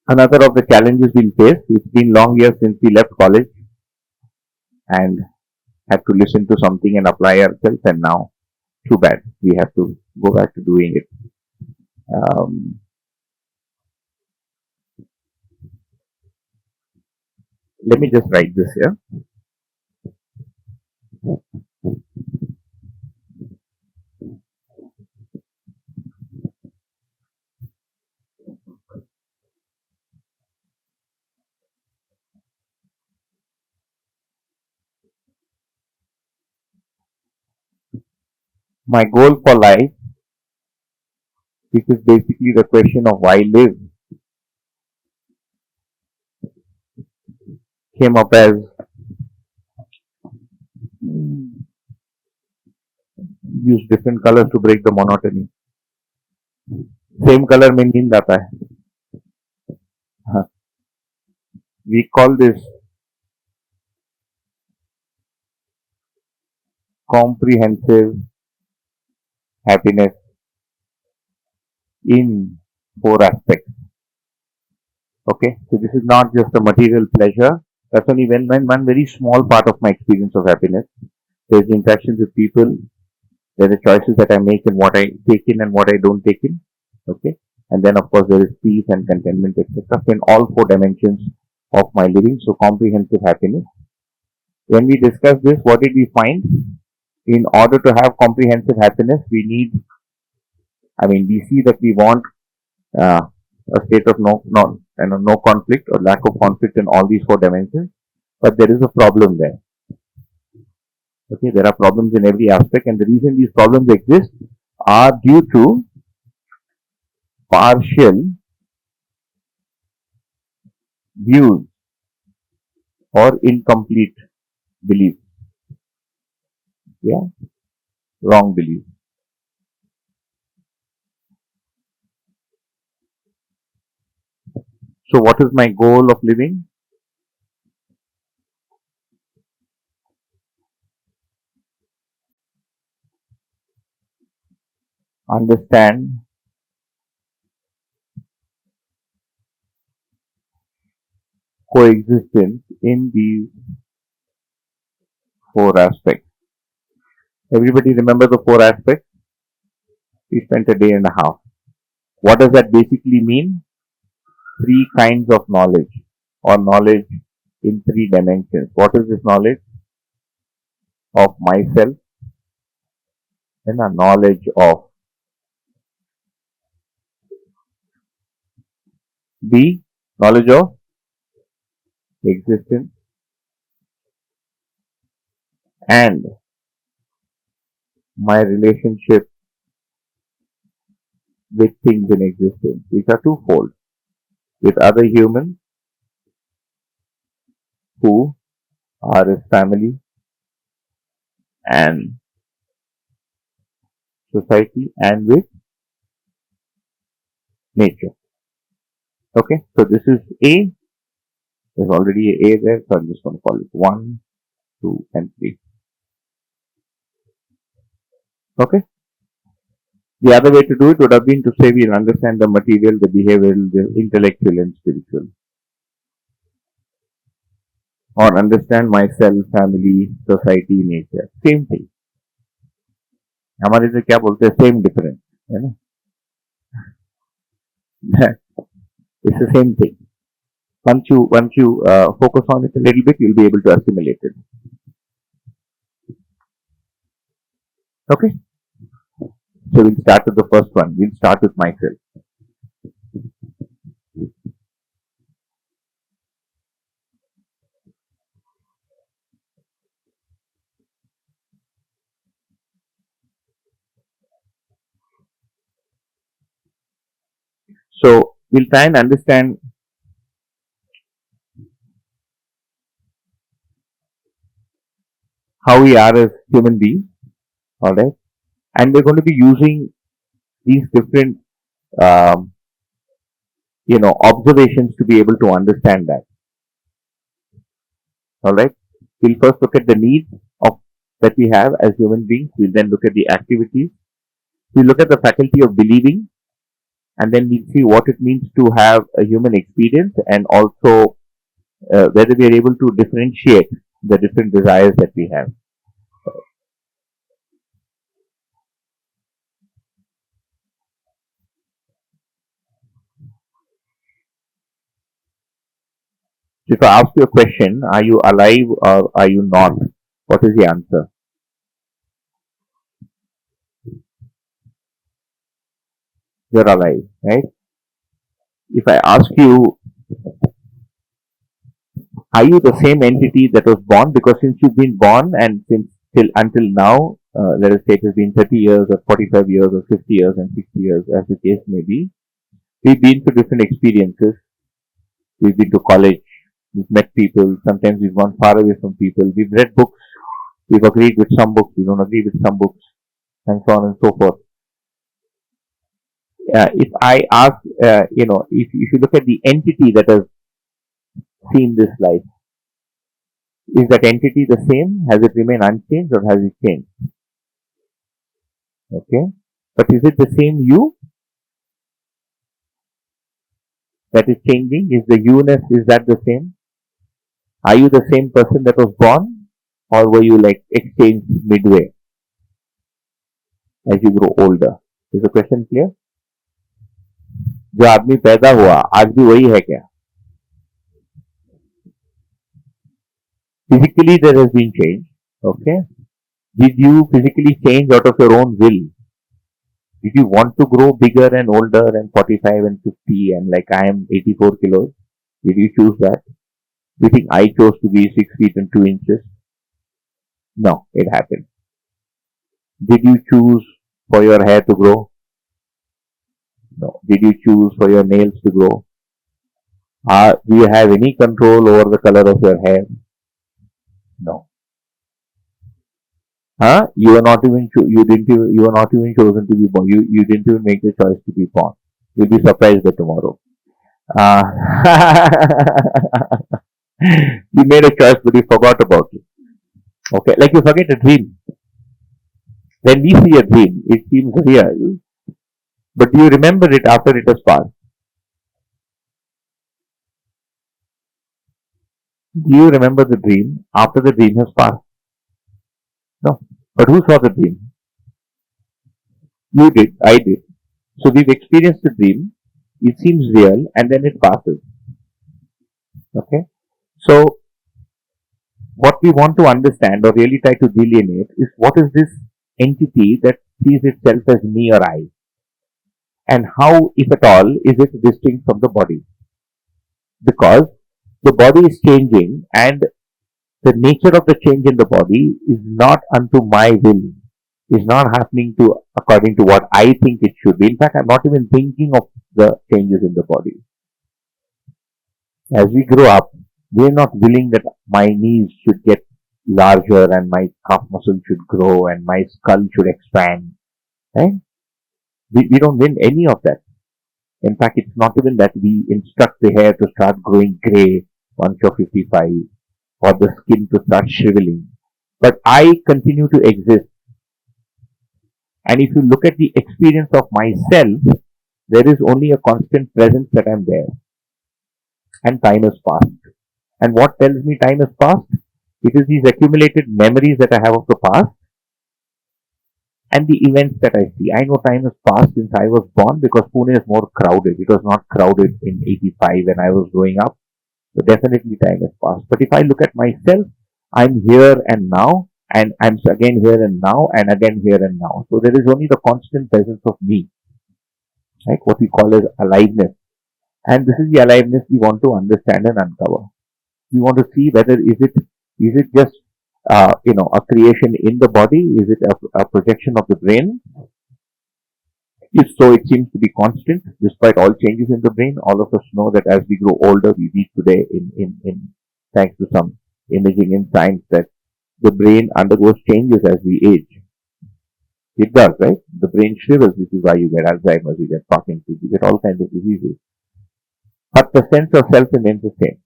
another of the challenges we'll face. It's been long years since we left college and had to listen to something and apply ourselves, and now, too bad, we have to go back to doing it. Let me just write this here. My goal for life, which is basically the question of why live, came up as use different colors to break the monotony. Same color में नींद आता है. We call this comprehensive happiness in 4 aspects. Okay, so this is not just a material pleasure. That's only one very small part of my experience of happiness. There's the interactions with people. There are the choices that I make and what I take in and what I don't take in. Okay, and then of course there is peace and contentment, etc. So in all 4 dimensions of my living. So comprehensive happiness. When we discuss this, what did we find? In order to have comprehensive happiness, we see that we want a state of no conflict or lack of conflict in all these 4 dimensions, but there is a problem there. Okay, there are problems in every aspect, and the reason these problems exist are due to partial views or incomplete belief. Yeah, wrong belief. So what is my goal of living? Understand coexistence in these four aspects. Everybody remember the four aspects? We spent a day and a half. What does that basically mean? Three kinds of knowledge, or knowledge in three dimensions. What is this knowledge? Of myself and a knowledge of the knowledge of existence and my relationship with things in existence. These are twofold. With other humans who are his family and society, and with nature. Okay, so this is A. There's already a A there, so I'm just going to call it 1, 2, and 3. Okay. The other way to do it would have been to say we'll understand the material, the behavioral, the intellectual, and spiritual. Or understand myself, family, society, nature. Same thing. हमारे से क्या बोलते हैं, same difference है ना. It's the same thing. Once you focus on it a little bit, you'll be able to assimilate it. Okay. So we'll start with the first one. We'll start with myself. So we'll try and understand how we are as human beings. All right. And we're going to be using these different, um, observations to be able to understand that. All right. We'll first look at the needs of that we have as human beings. We'll then look at the activities. We'll look at the faculty of believing, and then we'll see what it means to have a human experience, and also whether we are able to differentiate the different desires that we have. So if I ask you a question, are you alive or are you not? What is the answer? You're alive, right? If I ask you, are you the same entity that was born? Because since you've been born and since till until now, let us say it has been 30 years or 45 years or 50 years and 60 years, as the case may be, we've been through different experiences. We've been to college, we've met people, sometimes we've gone far away from people, we've read books, we've agreed with some books, we don't agree with some books, and so on and so forth. If I ask, if you look at the entity that has seen this life, is that entity the same? Has it remained unchanged or has it changed? Okay. But is it the same you that is changing? Is the you-ness, is that the same? Are you the same person that was born? Or were you like exchanged midway as you grow older? Is the question clear? जो आदमी पैदा हुआ आज भी वही है क्या? Physically there has been change. Okay. Did you physically change out of your own will? Did you want to grow bigger and older and 45 and 50 and like I am 84 kilos? Did you choose that? Do you think I chose to be 6 feet and 2 inches? No, it happened. Did you choose for your hair to grow? No. Did you choose for your nails to grow? Do you have any control over the color of your hair? No. Huh? You are not even you are not even chosen to be born. You didn't even make the choice to be born. You'll be surprised by tomorrow. Uh, you made a choice, but you forgot about it. Okay, like you forget a dream. When we see a dream, it seems real, but do you remember it after it has passed? Do you remember the dream after the dream has passed? No. But who saw the dream? You did. I did. So we've experienced the dream. It seems real, and then it passes. Okay. So what we want to understand or really try to delineate is what is this entity that sees itself as me or I, and how, if at all, is it distinct from the body? Because the body is changing, and the nature of the change in the body is not unto my will, is not happening to according to what I think it should be. In fact, I'm not even thinking of the changes in the body. As we grow up, we're not willing that my knees should get larger and my calf muscle should grow and my skull should expand. Right? We don't win any of that. In fact, it's not even that we instruct the hair to start growing grey once you're 55 or the skin to start shriveling. But I continue to exist. And if you look at the experience of myself, there is only a constant presence that I'm there. And time has passed. And what tells me time has passed? It is these accumulated memories that I have of the past and the events that I see. I know time has passed since I was born because Pune is more crowded. It was not crowded in 85 when I was growing up. So definitely time has passed. But if I look at myself, I'm here and now, and I'm again here and now, and again here and now. So there is only the constant presence of me, like what we call as aliveness. And this is the aliveness we want to understand and uncover. We want to see whether is it just a creation in the body? Is it a projection of the brain? If so, it seems to be constant despite all changes in the brain. All of us know that as we grow older, we read today in thanks to some imaging in science that the brain undergoes changes as we age. It does, right? The brain shrivels, which is why you get Alzheimer's, you get Parkinson's, you get all kinds of diseases. But the sense of self remains the same.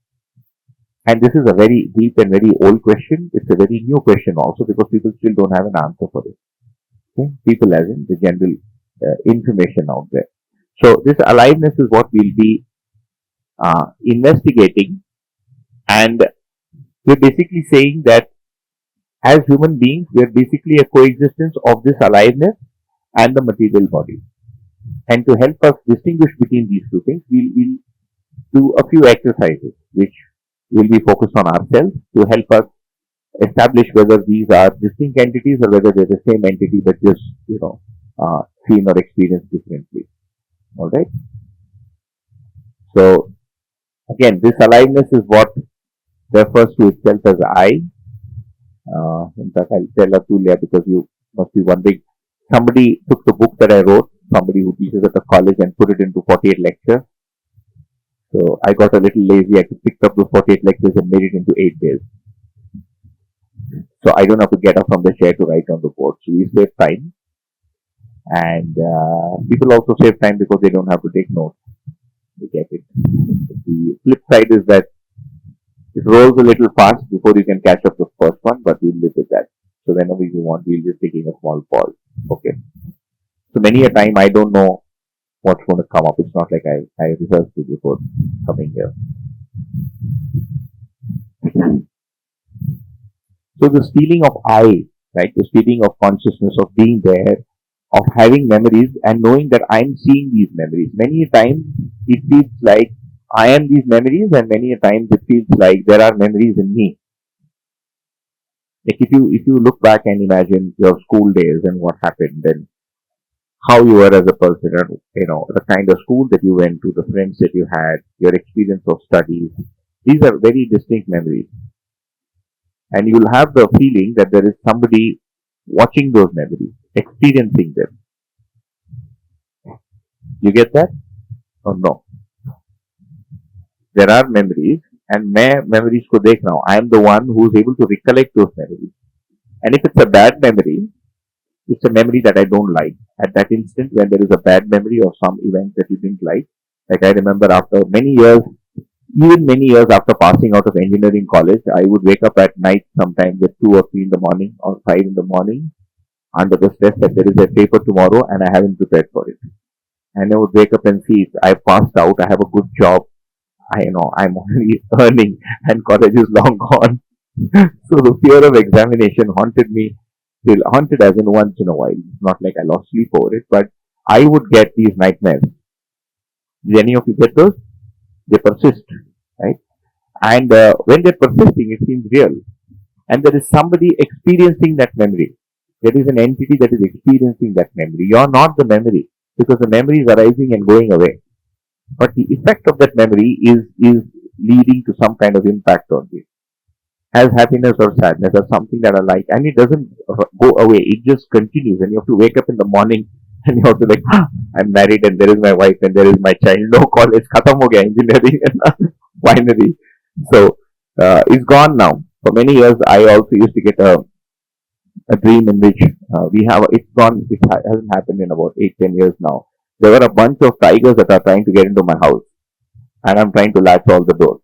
And this is a very deep and very old question. It's a very new question also because people still don't have an answer for it. Okay? People as in the general information out there. So this aliveness is what we'll be investigating, and we're basically saying that as human beings, we're basically a coexistence of this aliveness and the material body. And to help us distinguish between these two things, we'll do a few exercises which will be focused on ourselves to help us establish whether these are distinct entities or whether they're the same entity but just seen or experienced differently. All right. So again, this aliveness is what refers to itself as I. In fact, I'll tell Atulya because you must be wondering. Somebody took the book that I wrote, somebody who teaches at a college, and put it into 48 lectures. So I got a little lazy. I picked up the 48 lectures and made it into 8 days. So I don't have to get up from the chair to write on the board. So we save time. And people also save time because they don't have to take notes. They get it. The flip side is that it rolls a little fast before you can catch up the first one, but we'll live with that. So whenever you want, we'll just taking a small pause. Okay. So many a time I don't know what's going to come up. It's not like I rehearsed it before coming here. So this feeling of I, right? This feeling of consciousness, of being there, of having memories and knowing that I'm seeing these memories. Many times it feels like I am these memories, and many times it feels like there are memories in me. Like if you look back and imagine your school days and what happened and how you were as a person, and the kind of school that you went to, the friends that you had, your experience of studies, these are very distinct memories. And you'll have the feeling that there is somebody watching those memories, experiencing them. You get that? Or no? there are memories, and मैं memories को देख रहा हूँ. I am the one who is able to recollect those memories. And if it's a bad memory, it's a memory that I don't like. At that instant, when there is a bad memory of some event that you didn't like I remember after many years, even many years after passing out of engineering college, I would wake up at night sometimes at 2 or 3 in the morning or 5 in the morning under the stress that there is a paper tomorrow and I haven't prepared for it. And I would wake up and see I passed out, I have a good job, I'm already earning and college is long gone. So the fear of examination haunted me, still haunted as in once in a while. It's not like I lost sleep over it, but I would get these nightmares. Did any of you get those? They persist, right? And when they're persisting, it seems real. And there is somebody experiencing that memory. There is an entity that is experiencing that memory. You're not the memory because the memory is arising and going away. But the effect of that memory is leading to some kind of impact on you. As happiness or sadness or something that I like, and it doesn't go away. It just continues, and you have to wake up in the morning and you have to like, I'm married and there is my wife and there is my child. No college, khatam ho gaya engineering and finally. So it's gone now. For many years, I also used to get a dream in which we have. It's gone. It hasn't happened in about 8-10 years now. There were a bunch of tigers that are trying to get into my house, and I'm trying to latch all the doors.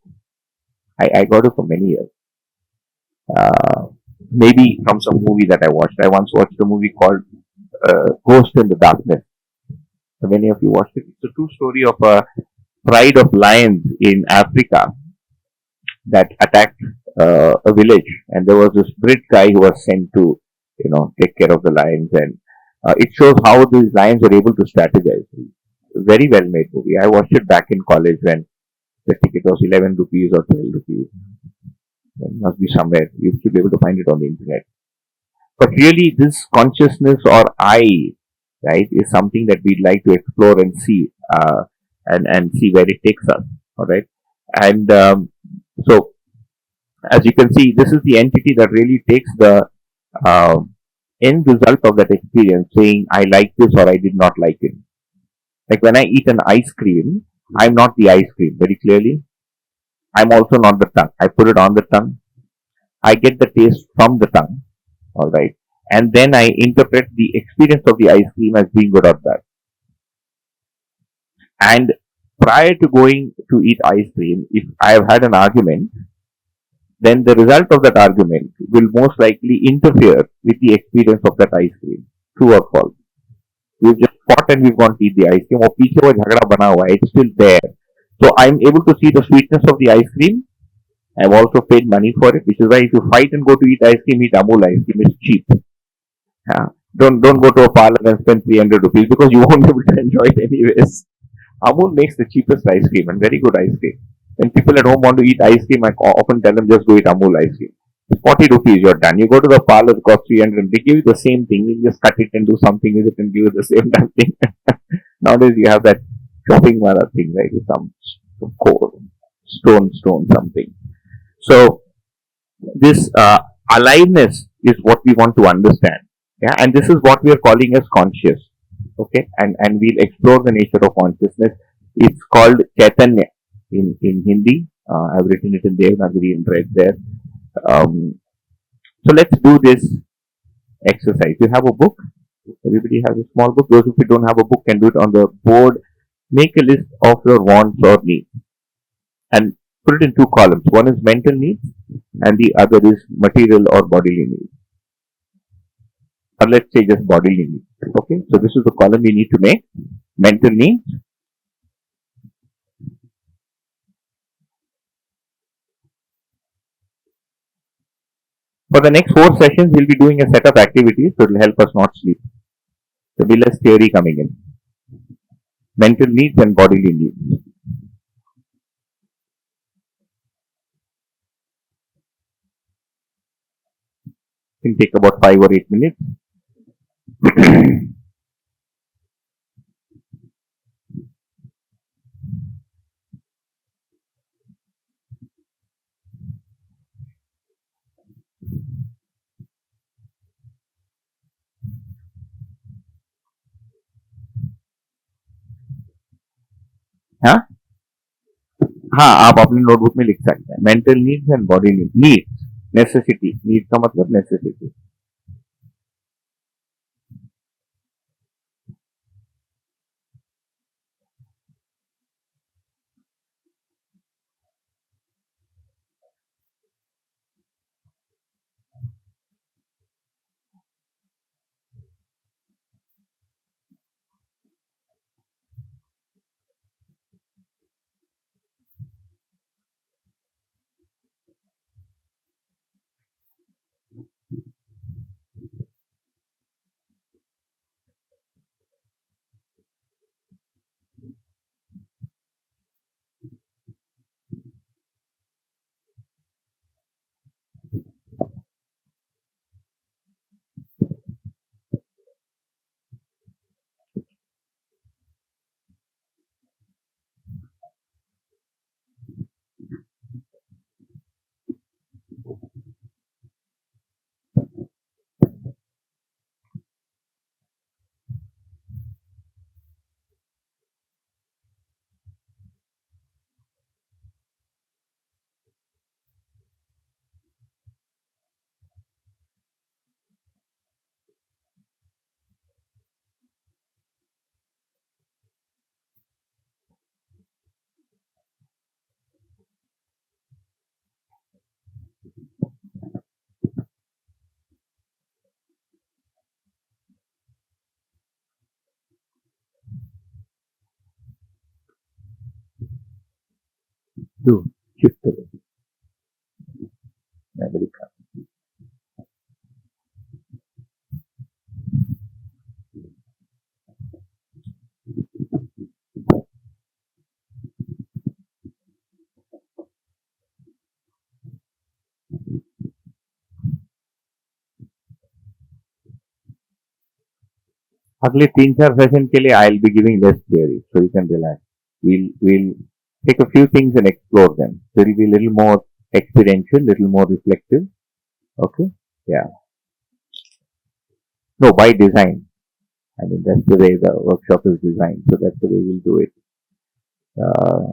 I got it for many years. Maybe from some movie that I watched. I once watched a movie called Ghost in the Darkness. So many of you watched it. It's a true story of a pride of lions in Africa that attacked a village, and there was this Brit guy who was sent to, take care of the lions, and it shows how these lions were able to strategize. Very well made movie. I watched it back in college when the ticket was 11 rupees or 12 rupees. It must be somewhere. You should be able to find it on the internet. But really, this consciousness or I, right, is something that we'd like to explore and see, and see where it takes us. All right, and so as you can see, this is the entity that really takes the uh, end result of that experience, saying I like this or I did not like it. Like when I eat an ice cream, I'm not the ice cream. Very clearly, I'm also not the tongue. I put it on the tongue. I get the taste from the tongue. All right. And then I interpret the experience of the ice cream as being good or bad. And prior to going to eat ice cream, if I have had an argument, then the result of that argument will most likely interfere with the experience of that ice cream. True or false? We've just fought and we've gone to eat the ice cream. और पीछे वो झगड़ा बना हुआ है. It's still there. So I'm able to see the sweetness of the ice cream. I've also paid money for it, which is why if you fight and go to eat ice cream, eat Amul ice cream. It's cheap. Don't go to a parlor and spend 300 rupees because you won't be able to enjoy it anyways. Amul makes the cheapest ice cream and very good ice cream. When people at home want to eat ice cream, I often tell them just go eat Amul ice cream. It's 40 rupees, you're done. You go to the parlor, it costs 300, they give you the same thing. You just cut it and do something with it and give you the same damn thing. Nowadays you have that shopping mala thing, right? With some core, stone, something. So this aliveness is what we want to understand. Yeah, and this is what we are calling as conscious. Okay, and we'll explore the nature of consciousness. It's called Chaitanya in Hindi. I've written it in Devanagari in red there. So let's do this exercise. You have a book. Everybody has a small book. Those who don't have a book can do it on the board. Make a list of your wants or needs and put it in two columns. One is mental needs and the other is material or bodily needs. Or let's say just bodily needs. Okay, so this is the column we need to make. Mental needs. For the next 4 sessions, we'll be doing a set of activities that will help us not sleep. There will be less theory coming in. Mental needs and bodily needs. It can take about 5 or 8 minutes. हाँ आप अपने notebook में लिख सकते हैं mental needs and body needs necessity need का मतलब necessity to shift memory का अगले 3-4 सेशन के लिए I will be giving less theory so you can relax we'll take a few things and explore them so it will be a little more experiential little more reflective okay yeah no by design I mean that's the way the workshop is designed so that's the way we'll do it uh,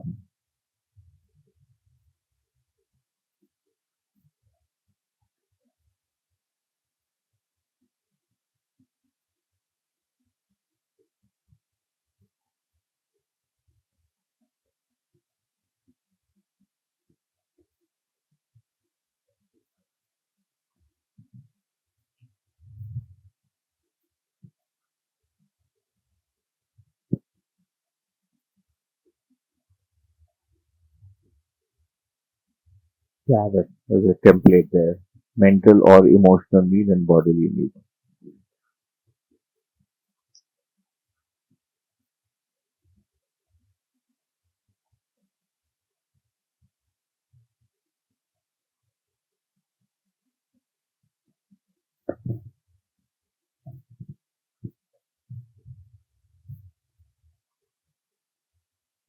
yeah there's a template there mental or emotional need and bodily need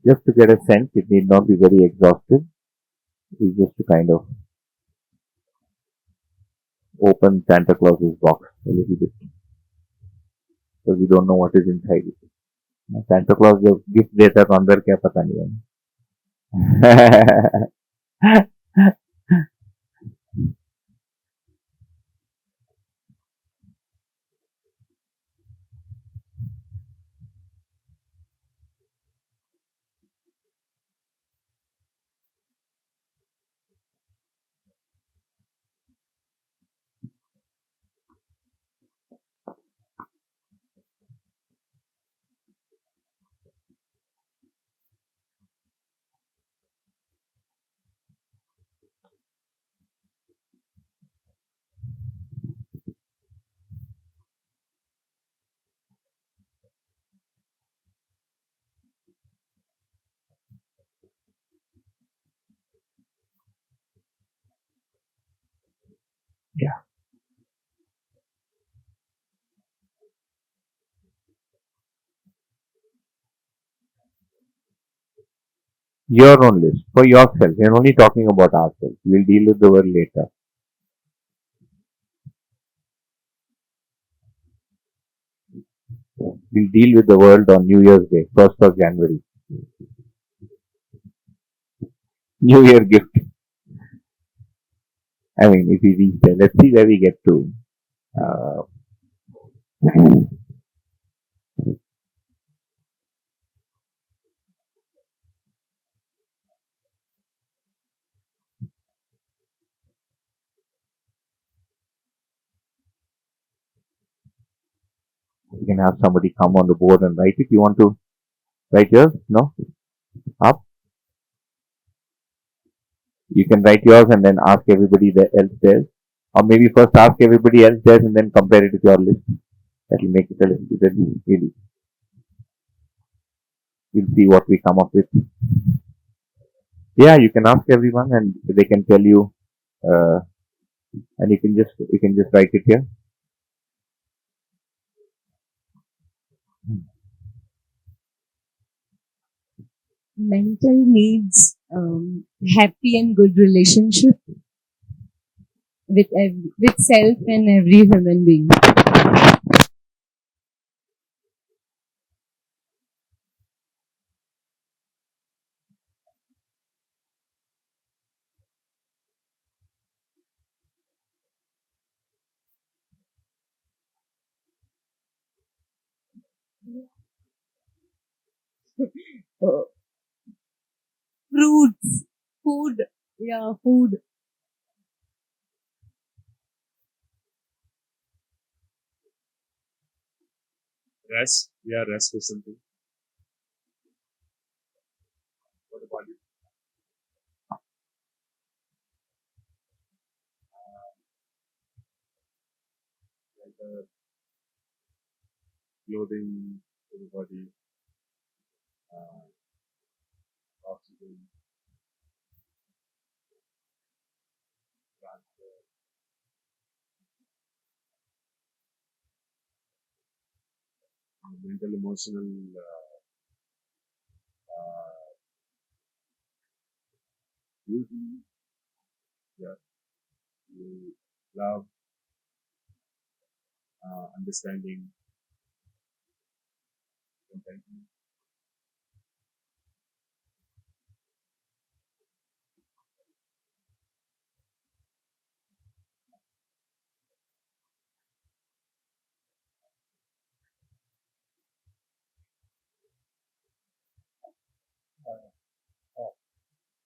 just to get a sense it need not be very exhaustive it's just to kind of open Santa Claus's box a little bit because we don't know what is inside it. Santa Claus जो gift देता है तो अंदर क्या पता नहीं है yeah. Your own list for yourself. We're only talking about ourselves. We'll deal with the world later. We'll deal with the world on New Year's Day, 1st of January. New Year gift. I mean, if we reach there, let's see where we get to. Uh, you can have somebody come on the board and write it. You want to write yours? No? Up? You can write yours and then ask everybody else theirs. Or maybe first ask everybody else theirs and then compare it with your list. That will make it a little bit really. We'll see what we come up with. Yeah, you can ask everyone and they can tell you, and you can just write it here. Mental needs happy and good relationship with self and every human being. Uh, Fruits, food, yeah, food. Rest. Yeah, rest is something. What about you? Like clothing for the body, uh, oxygen, transfer, mental, emotional, uh, beauty, yeah, love, understanding, contentment.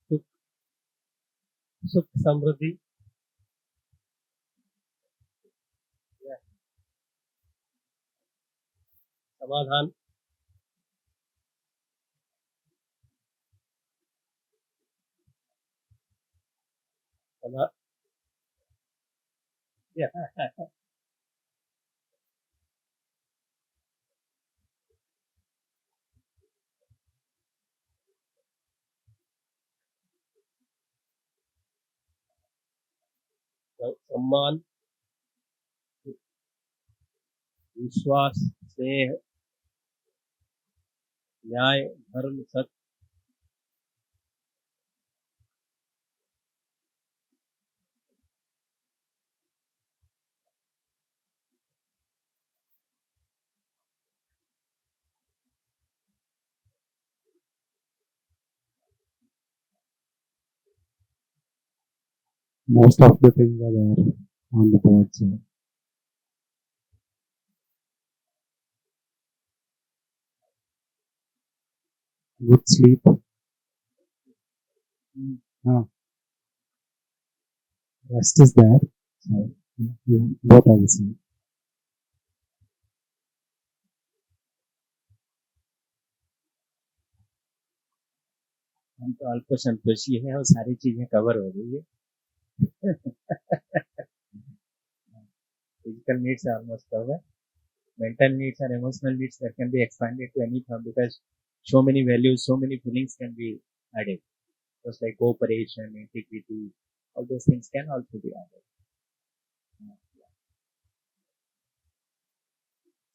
सुख सुख समृद्धि या समाधान समा या सम्मान विश्वास स्नेह न्याय धर्म सत्य Most of the things are there on the board. So good sleep. Ah, rest is there. So both are the same. हम तो अल्प संतोषी है और सारी चीजें कवर हो गई है physical needs are almost covered mental needs and emotional needs that can be expanded to any form because so many values so many feelings can be added just like cooperation integrity all those things can also be added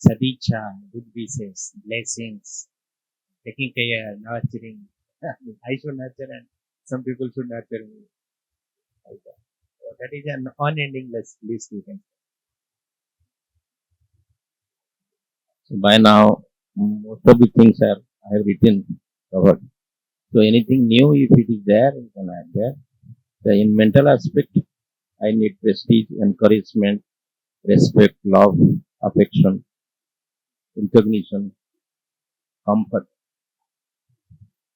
sadicha good wishes blessings taking care nurturing I should nurture and some people should nurture me like that. So that is an unending list you can say. So by now most of the things are I have written covered So anything new, if it is there, you can add there. So in mental aspect, I need prestige, encouragement, respect, love, affection, recognition, comfort,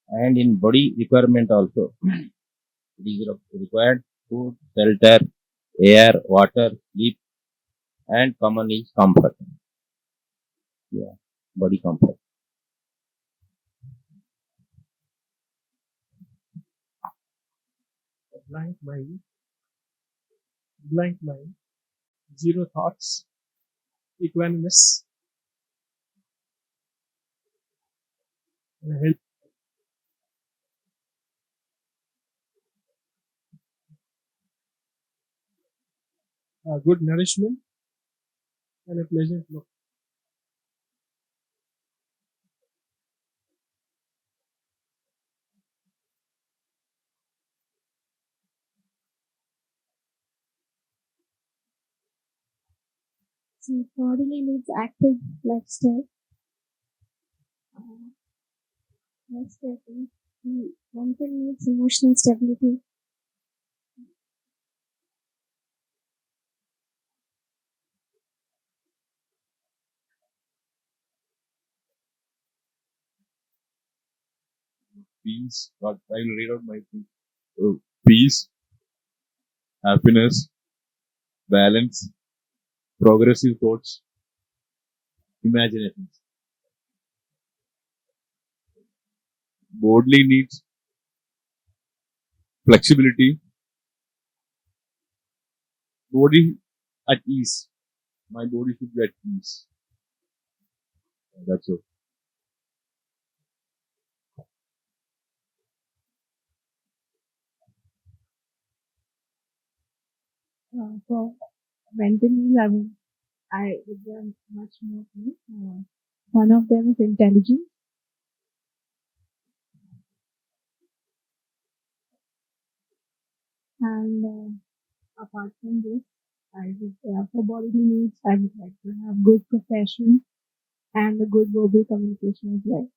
and in body requirement also, it is required food, shelter, air, water, sleep, and common is comfort. Yeah, body comfort. Blank mind, blank mind, zero thoughts, equanimous, health, good nourishment, and a pleasant look. So bodily needs active lifestyle. Uh, lifestyle. Mental needs emotional stability. Peace. God, I will read out my thing. Peace, happiness, balance, progressive thoughts, imaginations. Bodily needs flexibility, body at ease. My body should be at ease. That's all. For mental needs, I would want much more things. One of them is intelligence, and apart from this, I would for bodily needs, I would like to have good profession and a good verbal communication as well.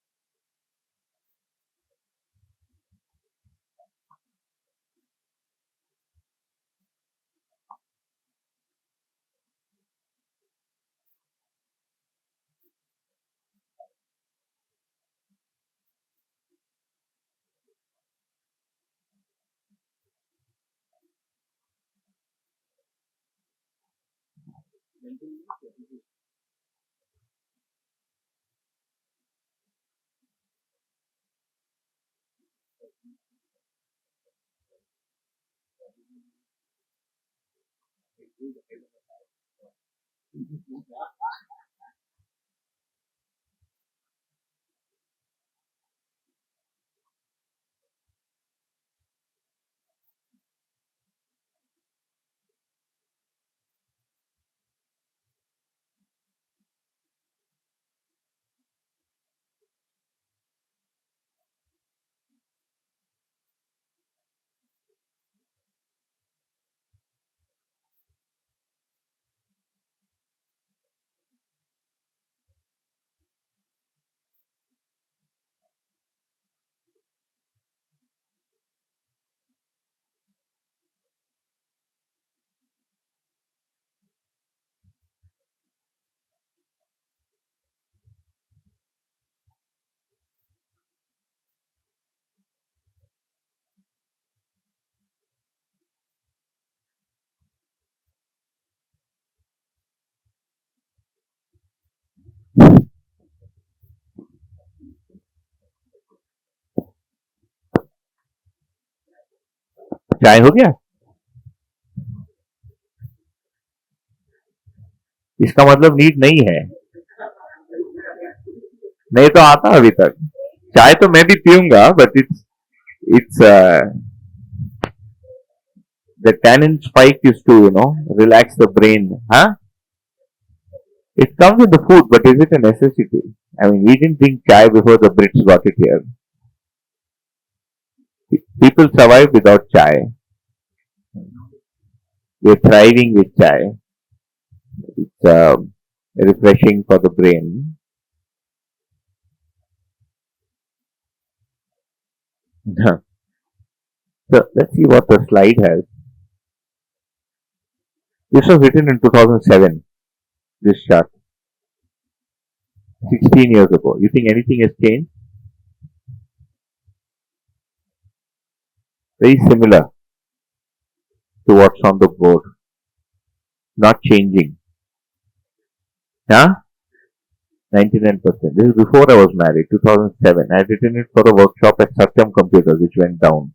चाय हो गया? इसका मतलब need नहीं है। नहीं तो आता अभी तक। चाय तो मैं भी पीऊंगा, but it's the tannin spike is to relax the brain, huh? It comes in the food, but is it a necessity? I mean, we didn't drink chai before the Brits got it here. People survive without chai. We're thriving with chai. It's refreshing for the brain. So let's see what the slide has. This was written in 2007. This chart, 16 years ago. You think anything has changed? Very similar to what's on the board. Not changing. Huh? 99%. This is before I was married, 2007. I had written it for a workshop at Satyam Computers, which went down.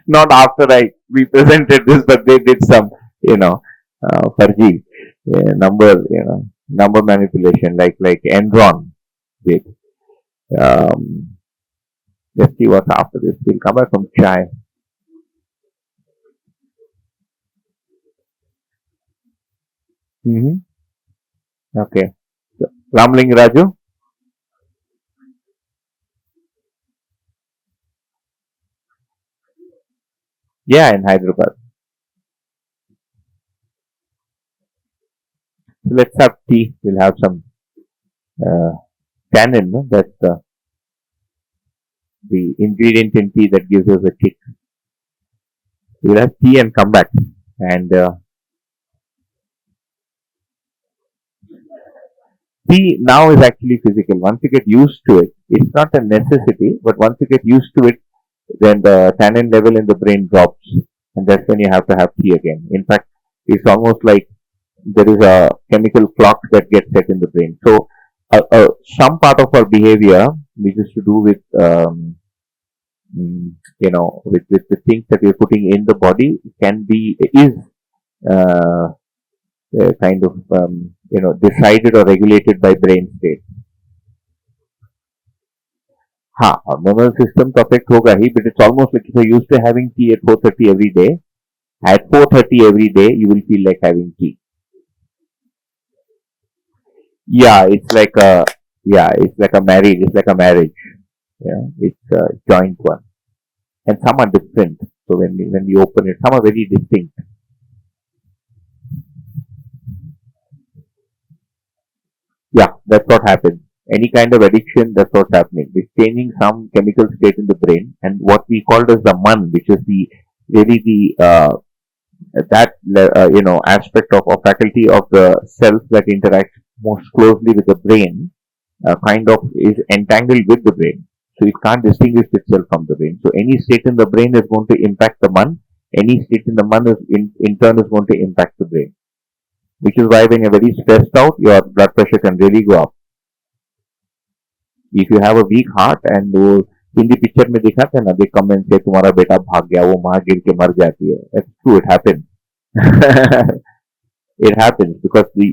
Not after I represented this, but they did some, farji, number manipulation, like Enron did. Let's see what's after this. We'll come back from chai. Okay. So, Ramling Raju. Yeah, in Hyderabad. So let's have tea. We'll have some tannin. No? That's the ingredient in tea that gives us a kick. We'll have tea and come back. And tea now is actually physical. Once you get used to it, it's not a necessity, but once you get used to it, then the tannin level in the brain drops. And that's when you have to have tea again. In fact, it's almost like there is a chemical clock that gets set in the brain. So, some part of our behavior, which is to do with, with the things that we're putting in the body, is kind of, decided or regulated by brain state. हाँ, hormonal system तो affect होगा ही, but it's almost like if you're used to having tea at 4:30 every day, at 4:30 every day, you will feel like having tea. Yeah, it's like a marriage. It's like a marriage. Yeah, it's a joint one, and some are different. So when we open it, some are very distinct. Yeah, that's what happens. Any kind of addiction, that's what's happening. It's changing some chemical state in the brain, and what we called as the man, which is aspect of or faculty of the self that interacts most closely with the brain, kind of is entangled with the brain. So it can't distinguish itself from the brain. So any state in the brain is going to impact the man. Any state in the man is in turn is going to impact the brain. Which is why when you're very stressed out, your blood pressure can really go up. If you have a weak heart and वो Hindi picture में दिखाते हैं ना, they come and say तुम्हारा बेटा भाग गया, वो माँ गिर के मर जाती है. That's true, it happens. It happens because the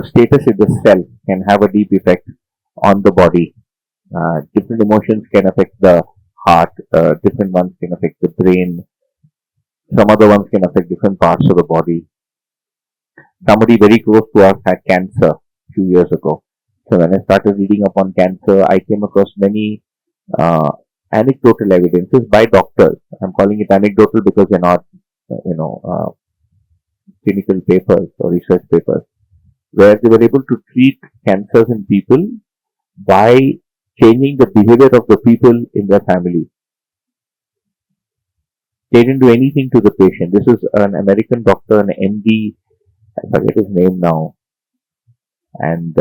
status in the cell can have a deep effect on the body. Different emotions can affect the heart. Different ones can affect the brain. Some other ones can affect different parts of the body. Somebody very close to us had cancer a few years ago. So when I started reading upon cancer, I came across many anecdotal evidences by doctors. I'm calling it anecdotal because they're not, clinical papers or research papers, where they were able to treat cancers in people by changing the behavior of the people in their family. They didn't do anything to the patient. This is an American doctor, an MD, I forget his name now, and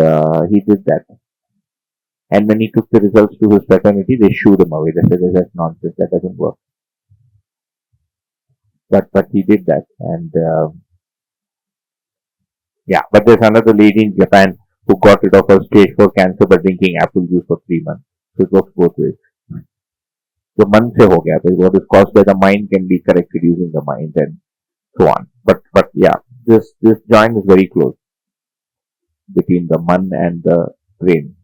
he did that. And when he took the results to his fraternity, they shooed him away. They said, "That's nonsense. That doesn't work." But he did that, and But there's another lady in Japan who got rid of her stage 4 cancer by drinking apple juice for 3 months. So it works both ways. So मन से हो गया. What is caused by the mind can be corrected using the mind and so on. But this joint is very close between the man and the brain.